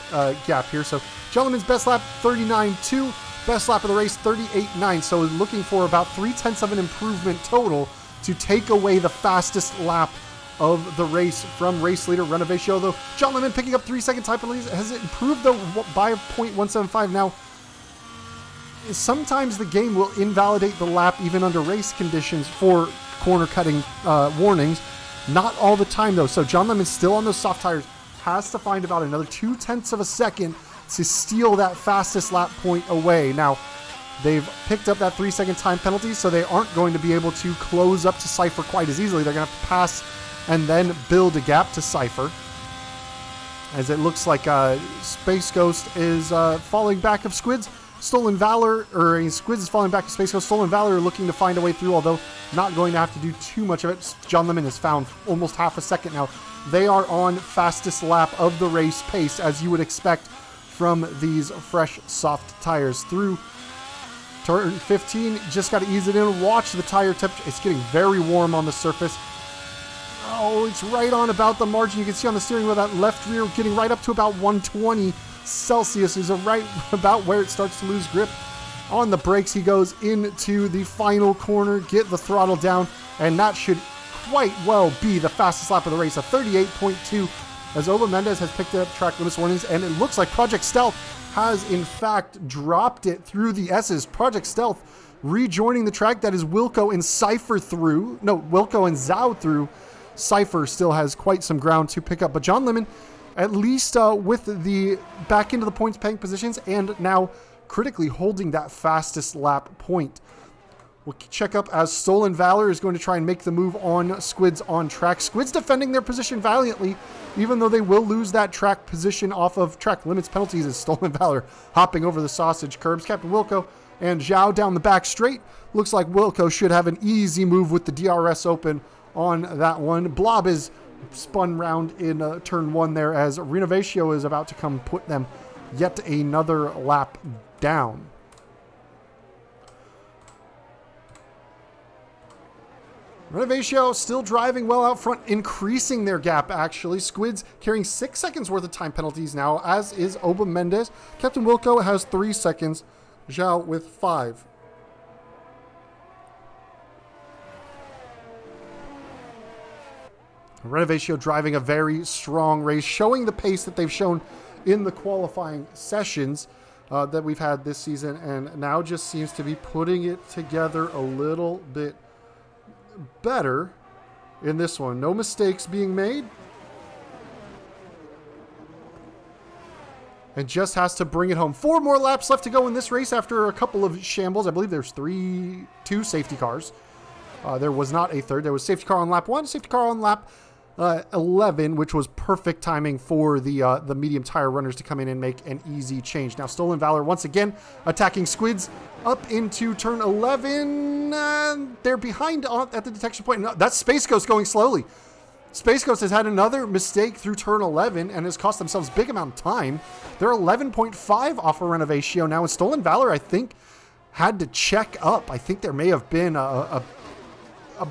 gap here. So John Lemon's best lap 39.2, best lap of the race 38.9. So looking for about 0.3 of an improvement total to take away the fastest lap of the race from race leader Renovatio. Though John Lemon picking up 3-second time penalties. Has it improved though by 0.175? Now, sometimes the game will invalidate the lap even under race conditions for corner cutting warnings. Not all the time though. So John Lemon still on those soft tires has to find about another 0.2 of a second to steal that fastest lap point away. Now, they've picked up that 3-second time penalty, so they aren't going to be able to close up to Cypher quite as easily. They're going to have to pass and then build a gap to Cypher, as it looks like Space Ghost is falling back of Squids. Stolen Valor, or Squids is falling back of Space Ghost. Stolen Valor looking to find a way through, although not going to have to do too much of it. John Lemon has found almost half a second now. They are on fastest lap of the race pace, as you would expect from these fresh soft tires. Through turn 15, just got to ease it in. Watch the tire temperature. It's getting very warm on the surface. Oh, it's right on about the margin. You can see on the steering wheel that left rear getting right up to about 120 Celsius. Is right about where it starts to lose grip. On the brakes, he goes into the final corner. Get the throttle down, and that should quite well be the fastest lap of the race. A 38.2, as Oba Mendez has picked up track limits warnings, and it looks like Project Stealth has in fact dropped it through the S's. Project Stealth rejoining the track. That is Wilco and Cypher through. No, Wilco and Zhao through. Cypher still has quite some ground to pick up. But John Lemon, at least with the back into the points paying positions, and now critically holding that fastest lap point. We'll check up as Stolen Valor is going to try and make the move on Squids on track. Squids defending their position valiantly, even though they will lose that track position off of track limits penalties, as Stolen Valor hopping over the sausage curbs. Captain Wilco and Zhao down the back straight. Looks like Wilco should have an easy move with the DRS open on that one. Blob is spun round in turn 1 there, as Renovatio is about to come put them yet another lap down. Renovatio still driving well out front, increasing their gap actually. Squids carrying 6 seconds worth of time penalties now, as is Oba Mendez. Captain Wilco has 3 seconds. Zhao with 5. Renovatio driving a very strong race, showing the pace that they've shown in the qualifying sessions that we've had this season, and now just seems to be putting it together a little bit better in this one. No mistakes being made, and just has to bring it home. 4 more laps left to go in this race after a couple of shambles. I believe there's 2 safety cars. There was not a third. There was safety car on lap 1, safety car on lap 11, which was perfect timing for the medium tire runners to come in and make an easy change. Now Stolen Valor once again attacking Squids up into turn 11. They're behind at the detection point. No, that's Space Ghost going slowly. Space Ghost has had another mistake through turn 11 and has cost themselves big amount of time. They're 11.5 off of Renovatio now. And Stolen Valor, I think, had to check up. I think there may have been a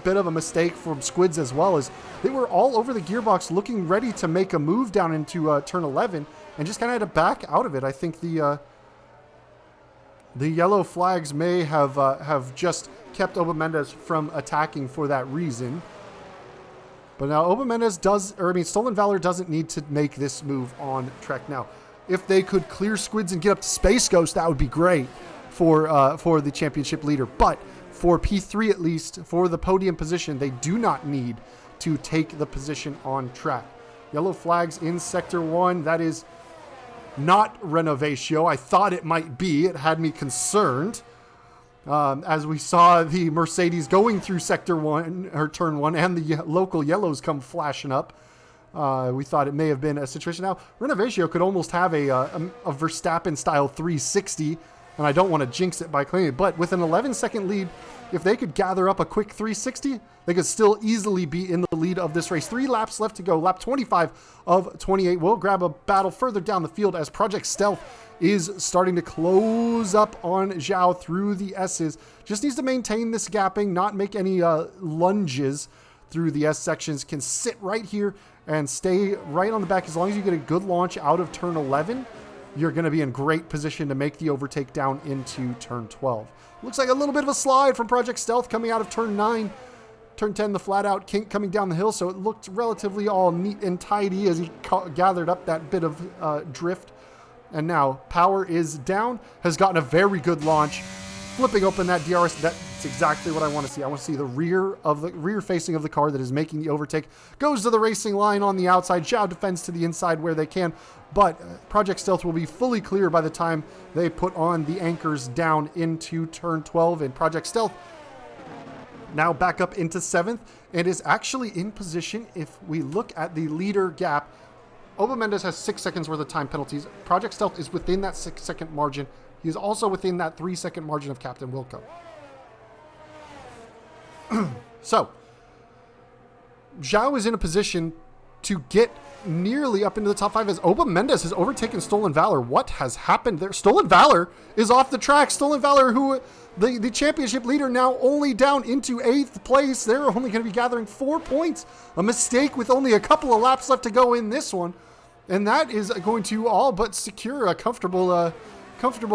bit of a mistake from Squids as well, as they were all over the gearbox looking ready to make a move down into turn 11 and just kind of had to back out of it. I think the yellow flags may have just kept Oba-Mendez from attacking for that reason. But now Oba-Mendez Stolen Valor doesn't need to make this move on Trek now. If they could clear Squids and get up to Space Ghost, that would be great for the championship leader. But for P3 at least, for the podium position, they do not need to take the position on track. Yellow flags in Sector 1. That is not Renovatio. I thought it might be. It had me concerned. As we saw the Mercedes going through Sector 1, or Turn 1, and the local yellows come flashing up. We thought it may have been a situation. Now, Renovatio could almost have a Verstappen-style 360, and I don't want to jinx it by claiming it, but with an 11-second lead, if they could gather up a quick 360, they could still easily be in the lead of this race. 3 laps left to go. Lap 25 of 28. We'll grab a battle further down the field as Project Stealth is starting to close up on Zhao through the S's. Just needs to maintain this gapping, not make any lunges through the S sections. Can sit right here and stay right on the back. As long as you get a good launch out of turn 11, you're going to be in great position to make the overtake down into turn 12. Looks like a little bit of a slide from Project Stealth coming out of turn 9. Turn 10, the flat out kink coming down the hill, so it looked relatively all neat and tidy as he gathered up that bit of drift. And now power is down, has gotten a very good launch, flipping open that DRS. That's exactly what I want to see. I want to see the rear facing of the car that is making the overtake. Goes to the racing line on the outside. Zhao defends to the inside where they can, but Project Stealth will be fully clear by the time they put on the anchors down into turn 12. And Project Stealth now back up into 7th and is actually in position. If we look at the leader gap, Oba-Mendez has 6 seconds worth of time penalties. Project Stealth is within that 6-second margin. He is also within that 3-second margin of Captain Wilco. So, Zhao is in a position to get nearly up into the top 5 as Oba-Mendez has overtaken Stolen Valor. What has happened there? Stolen Valor is off the track. Stolen Valor, who the championship leader, now only down into 8th place. They're only going to be gathering 4 points. A mistake with only a couple of laps left to go in this one. And that is going to all but secure a comfortable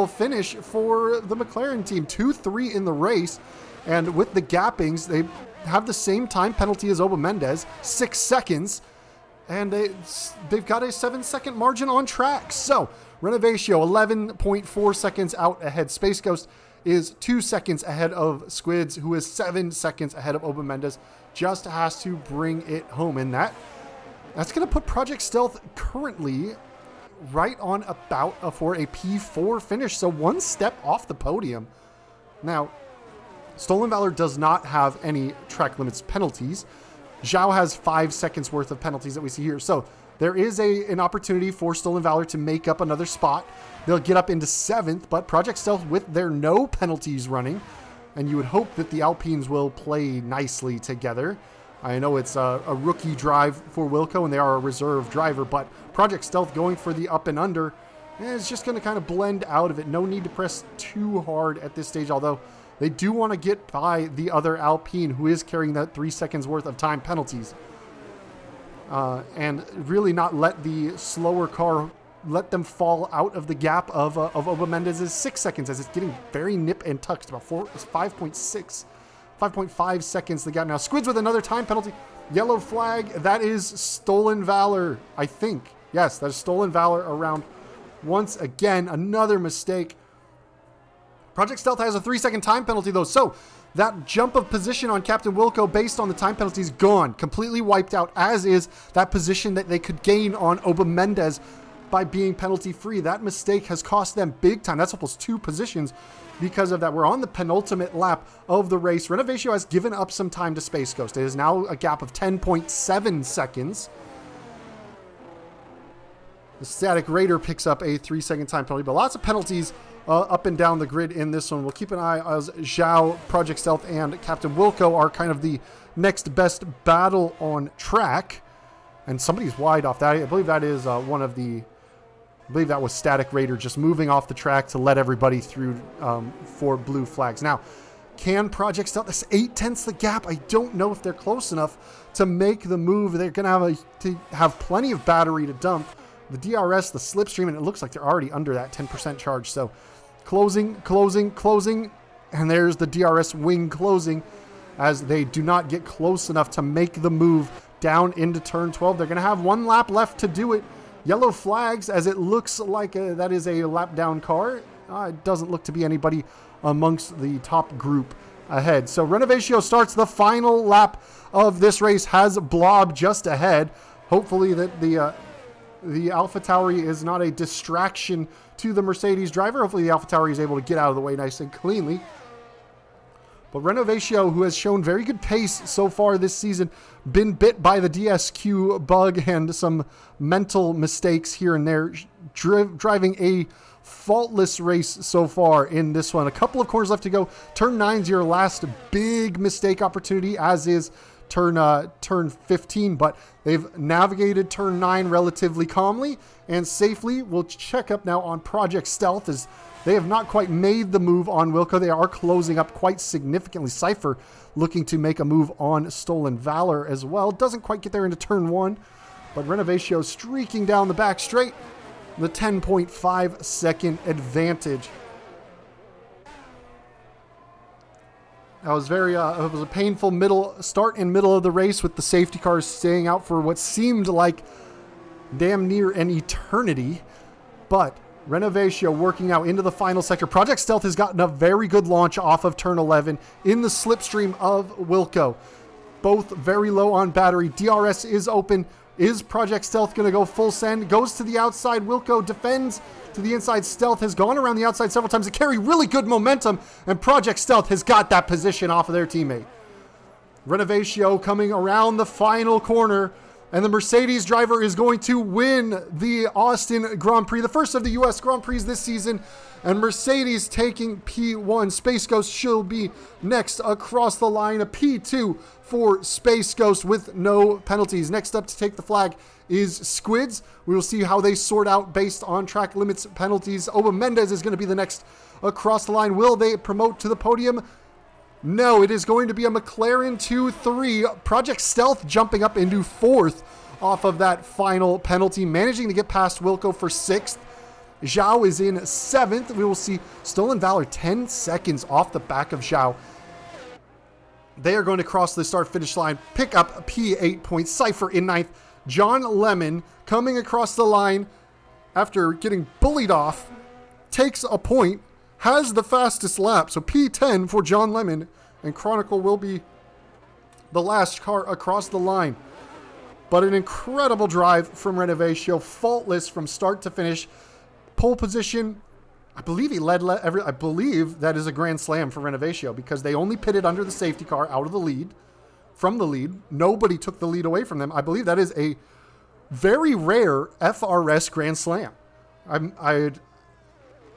finish for the McLaren team. 2-3 in the race. And with the gappings, they have the same time penalty as Oba-Mendez, 6 seconds. And they've got a 7-second margin on track. So, Renovatio, 11.4 seconds out ahead. Space Ghost is 2 seconds ahead of Squids, who is 7 seconds ahead of Oba-Mendez. Just has to bring it home. And that's going to put Project Stealth currently right on about for a P4 finish. So 1 step off the podium. Now, Stolen Valor does not have any track limits penalties. Zhao has 5 seconds worth of penalties that we see here. So there is an opportunity for Stolen Valor to make up another spot. They'll get up into 7th, but Project Stealth with their no penalties running, and you would hope that the Alpines will play nicely together. I know it's a rookie drive for Wilco, and they are a reserve driver, but Project Stealth going for the up and under is just going to kind of blend out of it. No need to press too hard at this stage, although they do want to get by the other Alpine, who is carrying that 3 seconds worth of time penalties. And really not let the slower car, let them fall out of the gap of Oba-Mendez's 6 seconds, as it's getting very nip and tucked. About 5.5 seconds the gap now. Squids with another time penalty. Yellow flag. That is Stolen Valor, I think. Yes, that is Stolen Valor around once again. Another mistake. Project Stealth has a 3-second time penalty, though. So that jump of position on Captain Wilco based on the time penalty is gone. Completely wiped out, as is that position that they could gain on Oba-Mendez by being penalty-free. That mistake has cost them big time. That's almost 2 positions because of that. We're on the penultimate lap of the race. Renovatio has given up some time to Space Ghost. It is now a gap of 10.7 seconds. The Static Raider picks up a 3-second time penalty, but lots of penalties up and down the grid in this one. We'll keep an eye as Zhao, Project Stealth, and Captain Wilco are kind of the next best battle on track. And somebody's wide off that. I believe that is one of the... I believe that was Static Raider just moving off the track to let everybody through for blue flags. Now, can Project Stealth... That's 0.8 the gap. I don't know if they're close enough to make the move. They're going to have plenty of battery to dump. The DRS, the slipstream, and it looks like they're already under that 10% charge. So closing, and there's the DRS wing closing as they do not get close enough to make the move down into turn 12. They're going to have one lap left to do it. Yellow flags as it looks like that is a lap down car. It doesn't look to be anybody amongst the top group ahead. So Renovatio starts the final lap of this race, has Blob just ahead. Hopefully that the AlphaTauri is not a distraction to the Mercedes driver. Hopefully the AlphaTauri is able to get out of the way nice and cleanly. But Renovatio, who has shown very good pace so far this season, been bit by the DSQ bug and some mental mistakes here and there, driving a faultless race so far in this one. A couple of corners left to go. Turn 9's your last big mistake opportunity, as is turn 15, but they've navigated turn 9 relatively calmly and safely. We'll check up now on Project Stealth as they have not quite made the move on Wilco. They are closing up quite significantly. Cypher looking to make a move on Stolen Valor as well. Doesn't quite get there into turn 1, but Renovatio streaking down the back straight. The 10.5 second advantage. That was very, it was a painful start and middle of the race with the safety cars staying out for what seemed like damn near an eternity. But Renovatio working out into the final sector. Project Stealth has gotten a very good launch off of turn 11 in the slipstream of Wilco. Both very low on battery. DRS is open. Is Project Stealth going to go full send? Goes to the outside. Wilco defends to the inside. Stealth has gone around the outside several times to carry really good momentum, and Project Stealth has got that position off of their teammate. Renovatio coming around the final corner, and the Mercedes driver is going to win the Austin Grand Prix, the first of the U.S. Grand Prix this season, and Mercedes taking P1. Space Ghost should be next across the line. A P2 for Space Ghost with no penalties. Next up to take the flag is Squids. We will see how they sort out based on track limits penalties. Oba Mendez is going to be the next across the line. Will they promote to the podium? No, it is going to be a McLaren 2-3. Project Stealth jumping up into 4th off of that final penalty, managing to get past Wilco for 6th. Zhao is in 7th. We will see Stolen Valor 10 seconds off the back of Zhao. They are going to cross the start-finish line, pick up a P8 point. Cypher in 9th. John Lemon coming across the line after getting bullied off, takes a point, has the fastest lap. So P10 for John Lemon, and Chronicle will be the last car across the line. But an incredible drive from Renovatio, faultless from start to finish. Pole position, I believe he led I believe that is a grand slam for Renovatio because they only pitted under the safety car out of the lead. From the lead, nobody took the lead away from them. I believe that is a very rare FRS grand slam. I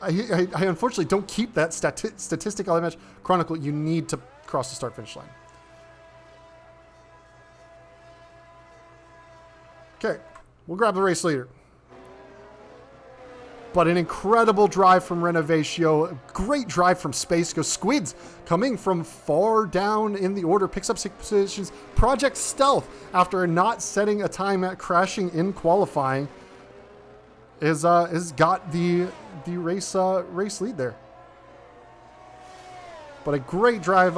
unfortunately don't keep that statistic on the match. Chronicle, you need to cross the start-finish line. Okay, we'll grab the race leader. But an incredible drive from Renovatio. Great drive from Space Ghost. Squids coming from far down in the order. Picks up 6 positions. Project Stealth, after not setting a time at crashing in qualifying, is got the race lead there. But a great drive.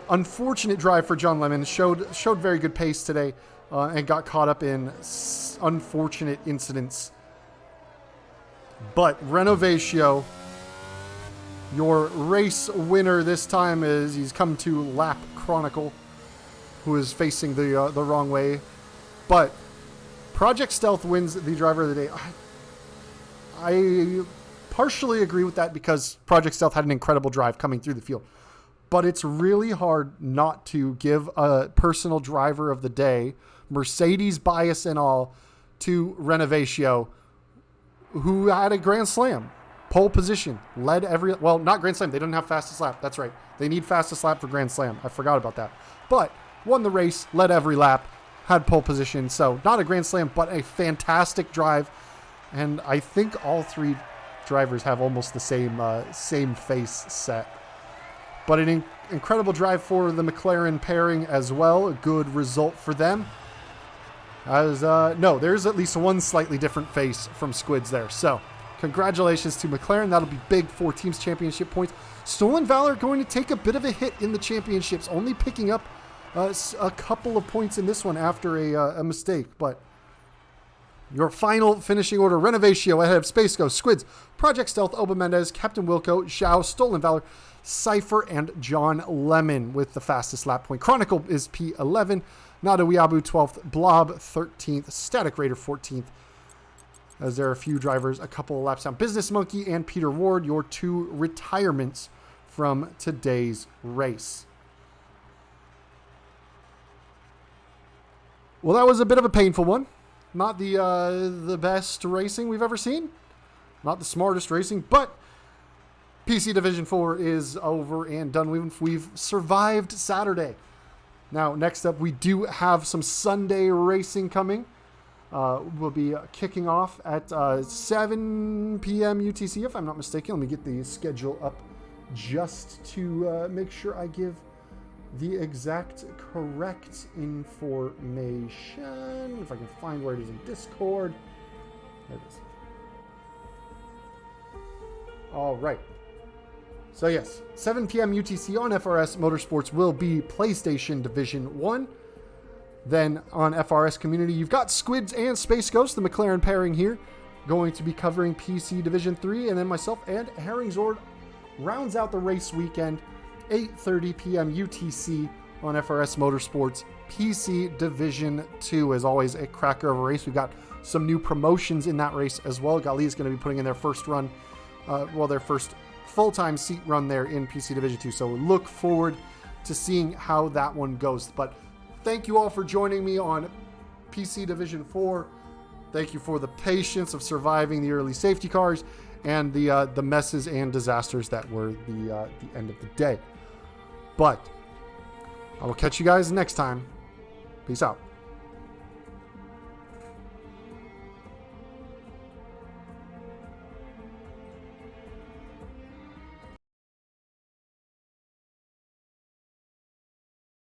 Unfortunate drive for John Lemon. Showed very good pace today and got caught up in unfortunate incidents. But Renovatio, your race winner this time is he's come to lap Chronicle, who is facing the wrong way. But Project Stealth wins the driver of the day. I partially agree with that because Project Stealth had an incredible drive coming through the field. But it's really hard not to give a personal driver of the day, Mercedes bias and all, to Renovatio, who had a grand slam. Pole position, led every, well, not Grand Slam. They didn't have fastest lap. That's right. They need fastest lap for Grand Slam. I forgot about that. But won the race, led every lap, had pole position. So not a Grand Slam, but a fantastic drive. And I think all three drivers have almost the same face set. But an incredible drive for the McLaren pairing as well. A good result for them. As no, there's at least one slightly different face from Squids there. So congratulations to McLaren. That'll be big for Teams Championship points. Stolen Valor going to take a bit of a hit in the championships, only picking up a couple of points in this one after a mistake. But your final finishing order: Renovatio ahead of Space Ghost, Squids, Project Stealth, Oba Mendez, Captain Wilco, Zhao, Stolen Valor, Cypher, and John Lemon with the fastest lap point. Chronicle is P11, Nada Wiabu 12th, Blob 13th, Static Raider 14th. As there are a few drivers a couple of laps down. Business Monkey and Peter Ward, your two retirements from today's race. Well, that was a bit of a painful one. Not the best racing we've ever seen. Not the smartest racing, but PC Division 4 is over and done. We've survived Saturday. Now, next up, we do have some Sunday racing coming. We'll be kicking off at 7 p.m. UTC, if I'm not mistaken. Let me get the schedule up just to make sure I give the exact correct information. If I can find where it is in Discord. There it is. All right. So yes, 7 p.m. UTC on FRS Motorsports will be PlayStation Division 1. Then on FRS Community, you've got Squids and Space Ghost, the McLaren pairing here, going to be covering PC Division 3. And then myself and Herringzord rounds out the race weekend, 8:30 p.m. UTC on FRS Motorsports, PC Division 2. As always, a cracker of a race. We've got some new promotions in that race as well. Gali is going to be putting in their first run, their first full-time seat run there in PC Division 2. So look forward to seeing how that one goes. But thank you all for joining me on PC Division 4. Thank you for the patience of surviving the early safety cars and the messes and disasters that were the end of the day. But I will catch you guys next time. Peace out.